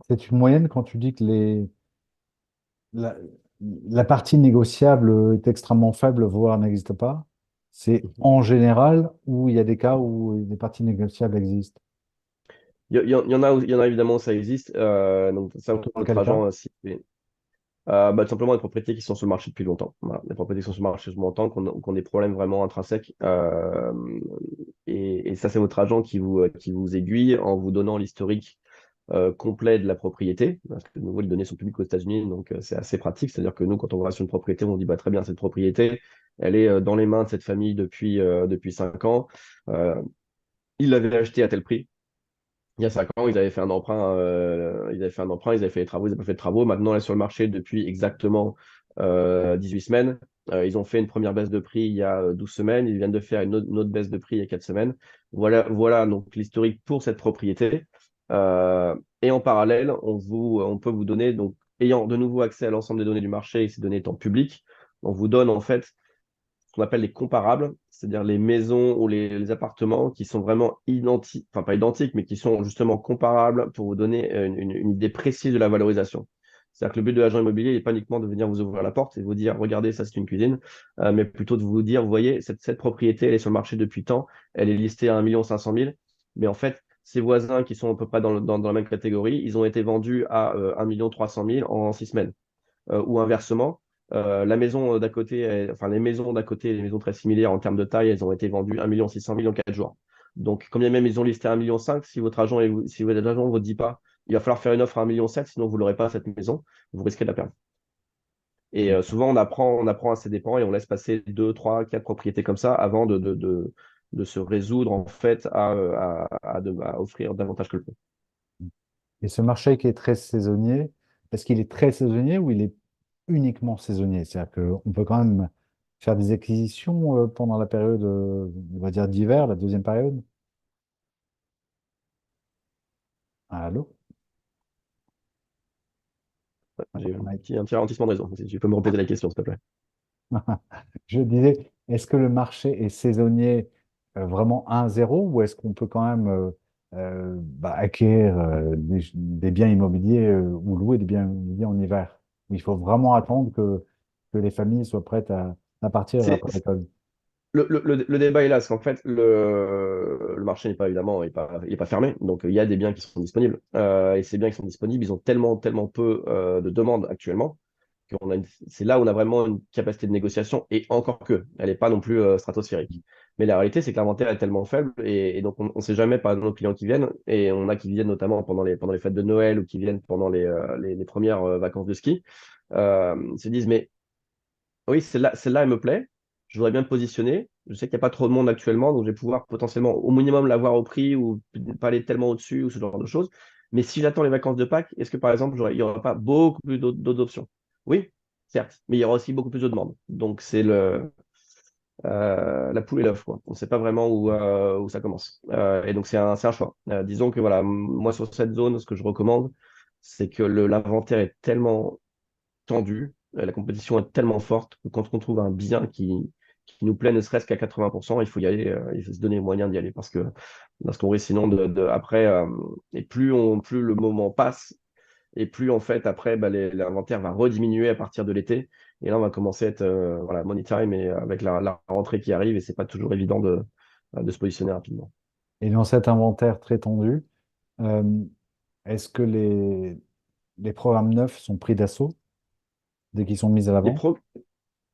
c'est une moyenne quand tu dis que la, la partie négociable est extrêmement faible, voire n'existe pas. C'est en général ou il y a des cas où les parties négociables existent. Il y en a évidemment, ça existe. Donc, ça, Surtout dans votre quel cas? agent, si, bah, tout simplement des propriétés qui sont sur le marché depuis longtemps. Voilà. Des propriétés qui sont sur le marché depuis longtemps, qui ont des problèmes vraiment intrinsèques. Et ça, c'est votre agent qui vous aiguille en vous donnant l'historique complet de la propriété. Parce que de nouveau, les données sont publiques aux États-Unis, donc c'est assez pratique. C'est-à-dire que nous, quand on va sur une propriété, on dit bah, très bien, cette propriété, elle est dans les mains de cette famille depuis 5 ans. Euh, ils l'avaient acheté à tel prix. Il y a 5 ans, ils avaient fait un emprunt, ils avaient fait les travaux, ils n'avaient pas fait de travaux. Maintenant, elle est sur le marché depuis exactement 18 semaines. Ils ont fait une première baisse de prix il y a 12 semaines. Ils viennent de faire une autre baisse de prix il y a 4 semaines. Voilà donc l'historique pour cette propriété. Et en parallèle, on peut vous donner, donc, ayant de nouveau accès à l'ensemble des données du marché et ces données étant publiques, on vous donne en fait qu'on appelle les comparables, c'est-à-dire les maisons ou les appartements qui sont vraiment identiques, enfin pas identiques, mais qui sont justement comparables pour vous donner une idée précise de la valorisation. C'est-à-dire que le but de l'agent immobilier n'est pas uniquement de venir vous ouvrir la porte et vous dire, regardez, ça c'est une cuisine, mais plutôt de vous dire, vous voyez, cette propriété, elle est sur le marché depuis tant, elle est listée à 1,5 million, mais en fait, ses voisins qui sont à peu près dans la même catégorie, ils ont été vendus à 1,3 million en 6 semaines ou inversement. La maison d'à côté, enfin les maisons d'à côté, les maisons très similaires en termes de taille, elles ont été vendues 1,6 million en 4 jours. Donc, quand bien même ils ont listé 1,5 million, si votre agent ne vous dit pas, il va falloir faire une offre à 1,7 million, sinon vous l'aurez pas cette maison, vous risquez de la perdre. Et souvent, on apprend à ses dépens et on laisse passer 2, 3, 4 propriétés comme ça avant de se résoudre en fait à offrir davantage que le peu. Et ce marché qui est très saisonnier, est-ce qu'il est très saisonnier ou il est uniquement saisonnier? C'est-à-dire qu'on peut quand même faire des acquisitions pendant la période, on va dire d'hiver, la deuxième période. Allô? J'ai eu Ouais. un petit ralentissement de réseau. Si tu peux me répéter la question, s'il te plaît. Je disais, est-ce que le marché est saisonnier vraiment à 1-0 ou est-ce qu'on peut quand même acquérir des biens immobiliers ou louer des biens immobiliers en hiver? Où il faut vraiment attendre que les familles soient prêtes à partir C'est, après l'école. le débat est là, parce qu'en fait, le marché n'est pas évidemment, il est pas fermé, donc il y a des biens qui sont disponibles. Et ces biens qui sont disponibles, ils ont tellement peu de demandes actuellement c'est là où on a vraiment une capacité de négociation, et encore que, elle n'est pas non plus stratosphérique. Mais la réalité, c'est que l'inventaire est tellement faible, et donc on ne sait jamais par nos clients qui viennent, et on a qui viennent notamment pendant les fêtes de Noël ou qui viennent pendant les premières vacances de ski, ils se disent, mais oui, celle-là, elle me plaît. Je voudrais bien me positionner. Je sais qu'il n'y a pas trop de monde actuellement, donc je vais pouvoir potentiellement au minimum l'avoir au prix ou pas aller tellement au-dessus ou ce genre de choses. Mais si j'attends les vacances de Pâques, est-ce que par exemple, il n'y aura pas beaucoup plus d'autres options? Oui, certes, mais il y aura aussi beaucoup plus de demandes. Donc c'est la poule et l'œuf, quoi. On ne sait pas vraiment où ça commence. Et donc c'est un choix. Disons que voilà, moi sur cette zone, ce que je recommande, c'est que l'inventaire est tellement tendu, la compétition est tellement forte que quand on trouve un bien qui nous plaît ne serait-ce qu'à 80%, il faut y aller, il faut se donner les moyens d'y aller parce qu'on risque sinon après, et plus le moment passe, et plus en fait après bah, l'inventaire va rediminuer à partir de l'été, et là on va commencer à être voilà, money time et avec la rentrée qui arrive, et c'est pas toujours évident de se positionner rapidement. Et dans cet inventaire très tendu, euh, est-ce que les programmes neufs sont pris d'assaut dès qu'ils sont mis à Les, l'avant? pro-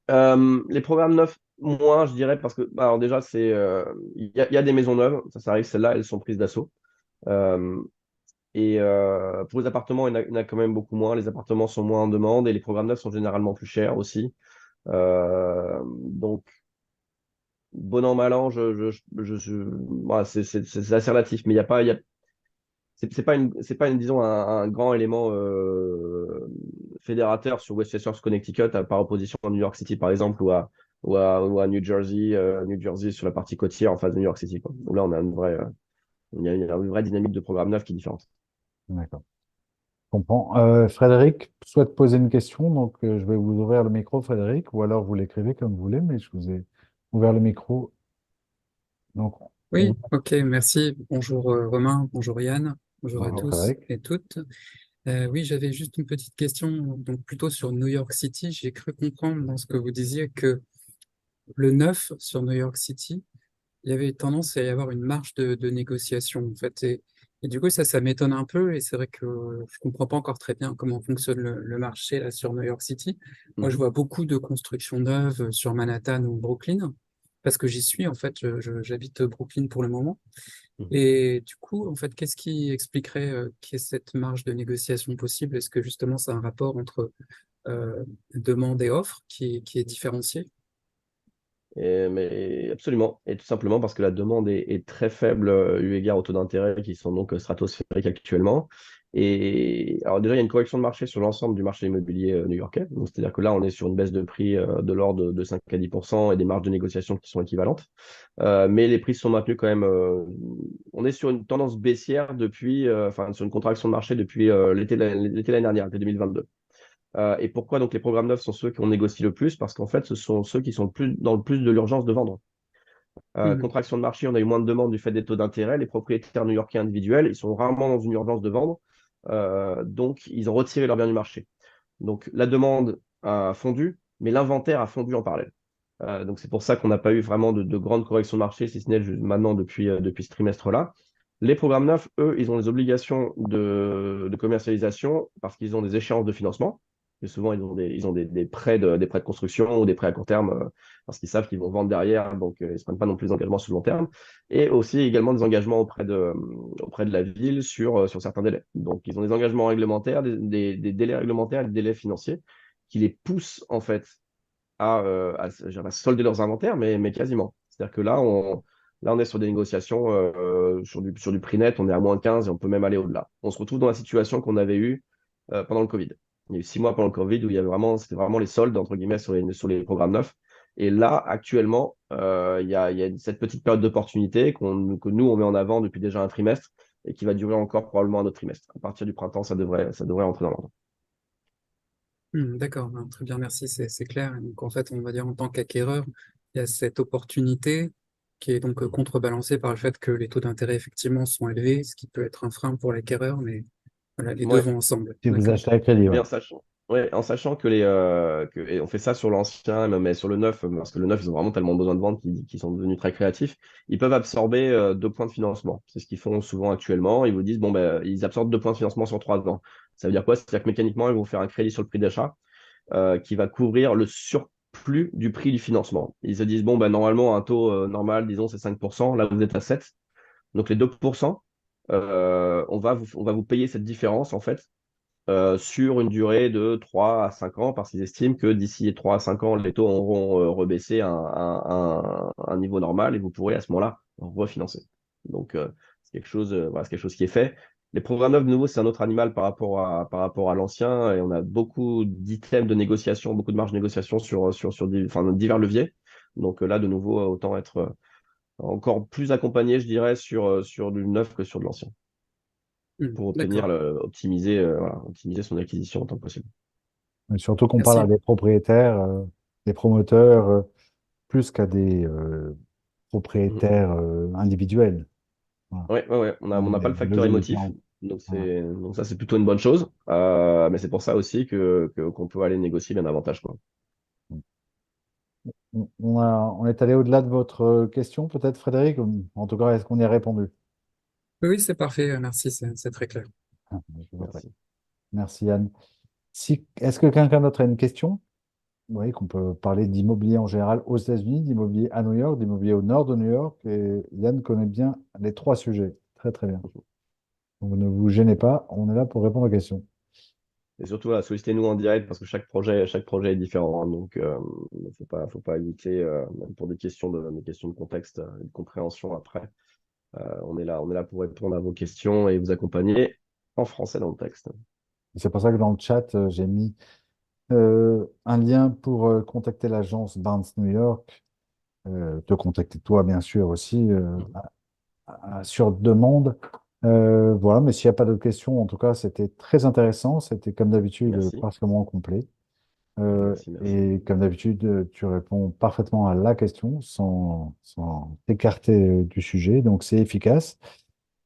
Les programmes neufs, moins, je dirais, parce que, bah, alors déjà, il y a des maisons neuves, ça arrive, celles-là, elles sont prises d'assaut. Euh, pour les appartements, il y en a quand même beaucoup moins. Les appartements sont moins en demande et les programmes neufs sont généralement plus chers aussi. Donc, bon an, mal an, voilà, c'est assez relatif, mais il y a pas, il y a, disons, un grand élément fédérateur sur Westchester, Connecticut, par opposition à New York City, par exemple, ou à New Jersey sur la partie côtière en face de New York City, quoi. Donc là, on a une vraie dynamique de programme neuf qui est différente. D'accord. Je comprends. Frédéric souhaite poser une question, donc je vais vous ouvrir le micro, Frédéric, ou alors vous l'écrivez comme vous voulez, mais je vous ai ouvert le micro. Donc, on... Oui, ok, merci. Bonjour Romain, bonjour Yann, bonjour à bonjour tous Frédéric. et toutes. Oui, j'avais juste une petite question, donc plutôt sur New York City. J'ai cru comprendre dans ce que vous disiez que le neuf sur New York City, il y avait tendance à y avoir une marge de négociation en fait. Et du coup, ça m'étonne un peu et c'est vrai que je comprends pas encore très bien comment fonctionne le marché là sur New York City. Moi, je Mhm. vois beaucoup de constructions neuves sur Manhattan ou Brooklyn parce que j'y suis en fait. J'habite Brooklyn pour le moment. Mhm. Et du coup, en fait, qu'est-ce qui expliquerait qu'il y ait cette marge de négociation possible? Est-ce que justement, c'est un rapport entre demande et offre qui est différencié? Mais absolument, et tout simplement parce que la demande est très faible eu égard aux taux d'intérêt qui sont donc stratosphériques actuellement. Et alors déjà, il y a une correction de marché sur l'ensemble du marché immobilier new-yorkais. Donc, c'est-à-dire que là, on est sur une baisse de prix de l'ordre de 5 à 10% et des marges de négociation qui sont équivalentes. Mais les prix sont maintenus quand même. On est sur une tendance baissière enfin sur une contraction de marché depuis l'été l'année dernière, l'été 2022. Et pourquoi donc les programmes neufs sont ceux qu'on négocie le plus? Parce qu'en fait, ce sont ceux qui sont dans le plus de l'urgence de vendre. Mhm. Contraction de marché, on a eu moins de demandes du fait des taux d'intérêt. Les propriétaires new-yorkais individuels, ils sont rarement dans une urgence de vendre. Donc, ils ont retiré leur bien du marché. Donc, la demande a fondu, mais l'inventaire a fondu en parallèle. Donc, c'est pour ça qu'on n'a pas eu vraiment de grande correction de marché, si ce n'est maintenant depuis ce trimestre-là. Les programmes neufs, eux, ils ont des obligations de commercialisation parce qu'ils ont des échéances de financement. Et souvent, ils ont des prêts de construction ou des prêts à court terme parce qu'ils savent qu'ils vont vendre derrière, donc ils ne se prennent pas non plus d'engagements sur le long terme. Et aussi également des engagements auprès de la ville sur certains délais. Donc, ils ont des engagements réglementaires, des délais réglementaires et des délais financiers qui les poussent en fait je dirais pas solder leurs inventaires, mais quasiment. C'est-à-dire que là, on est sur des négociations sur du prix net, on est à -15 et on peut même aller au-delà. On se retrouve dans la situation qu'on avait eue pendant le Covid. Il y a eu 6 mois pendant le Covid où c'était vraiment les soldes, entre guillemets, sur les programmes neufs. Et là, actuellement, il y a cette petite période d'opportunité que nous, on met en avant depuis déjà un trimestre et qui va durer encore probablement un autre trimestre. À partir du printemps, ça devrait entrer dans l'ordre. D'accord, ben, très bien, merci, c'est clair. Et donc, en fait, on va dire en tant qu'acquéreur, il y a cette opportunité qui est donc contrebalancée par le fait que les taux d'intérêt, effectivement, sont élevés, ce qui peut être un frein pour l'acquéreur, mais voilà, les deux Ouais. vont ensemble. Si vous D'accord. achetez à crédit, Et ouais. en sachant et on fait ça sur l'ancien, mais sur le neuf, parce que le neuf, ils ont vraiment tellement besoin de vendre qu'ils sont devenus très créatifs. Ils peuvent absorber 2 points de financement. C'est ce qu'ils font souvent actuellement. Ils vous disent, bon, ben, ils absorbent 2 points de financement sur 3 ans. Ça veut dire quoi? C'est-à-dire que mécaniquement, ils vont faire un crédit sur le prix d'achat qui va couvrir le surplus du prix du financement. Ils se disent, bon, ben, normalement, un taux normal, disons, c'est 5%. Là, vous êtes à 7. Donc, les 2%, on va vous payer cette différence, en fait sur une durée de 3 à 5 ans, parce qu'ils estiment que d'ici 3 à 5 ans, les taux auront rebaissé à un niveau normal et vous pourrez à ce moment-là refinancer. Donc, voilà, c'est quelque chose qui est fait. Les programmes neufs, de nouveau, c'est un autre animal par rapport à l'ancien et on a beaucoup d'items de négociation, beaucoup de marge de négociation sur divers leviers. Donc là, de nouveau, autant être encore plus accompagné, je dirais, sur du neuf que sur de l'ancien pour D'accord, optimiser son acquisition autant que possible. Mais surtout qu'on parle à merci. des propriétaires, des promoteurs, plus qu'à des Mhm. propriétaires individuels. Voilà. Ouais, ouais, ouais. On n'a pas le Des facteur leviers émotif, différents. donc Voilà. donc ça c'est plutôt une bonne chose. Mais c'est pour ça aussi qu'on peut aller négocier bien davantage, quoi. On est allé au-delà de votre question, peut-être, Frédéric? En tout cas, est-ce qu'on y a répondu? Oui, oui, c'est parfait, merci, c'est très clair. Ah, je vous en prie. Merci. Merci, Yann. Est-ce que quelqu'un d'autre a une question? voyez qu'on peut parler d'immobilier en général aux États-Unis, d'immobilier à New York, d'immobilier au nord de New York. Et Yann connaît bien les trois sujets. Très, très bien. Donc, ne vous gênez pas, on est là pour répondre aux questions. Et surtout, voilà, sollicitez-nous en direct parce que chaque projet est différent, hein. Donc, faut pas hésiter, même pour des questions de contexte et de compréhension après. On est là pour répondre à vos questions et vous accompagner en français dans le texte. Et c'est pour ça que dans le chat, j'ai mis un lien pour contacter l'agence Barnes New York, te contacter toi, bien sûr, aussi, sur demande. Voilà, mais s'il n'y a pas d'autres questions, en tout cas, c'était très intéressant. C'était comme d'habitude, Merci, partiellement complet. merci. Et comme d'habitude, tu réponds parfaitement à la question sans t'écarter du sujet, donc c'est efficace.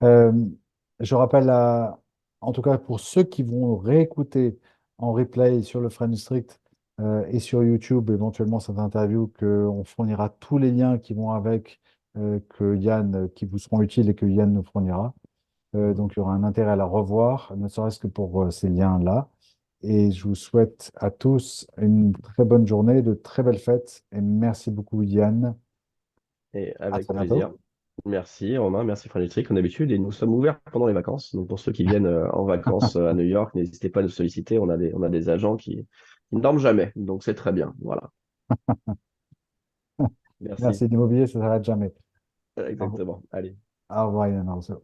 Euh, je rappelle, en tout cas pour ceux qui vont réécouter en replay sur le Friend District et sur YouTube, éventuellement cette interview, qu'on fournira tous les liens qui vont avec, que Yann, qui vous seront utiles et que Yann nous fournira. Mhm. Donc, il y aura un intérêt à la revoir, ne serait-ce que pour ces liens-là. Et je vous souhaite à tous une très bonne journée, de très belles fêtes. Et merci beaucoup, Yann. Et À avec très plaisir. bientôt. Merci Romain, merci Frédéric, comme d'habitude. Et nous sommes ouverts pendant les vacances. Donc pour ceux qui viennent en vacances à New York, n'hésitez pas à nous solliciter. On a des agents qui ne dorment jamais. Donc c'est très bien. Voilà. Merci. Merci, l'immobilier, ça ne s'arrête jamais. Au Exactement. Allez. au revoir, Yann. Au revoir.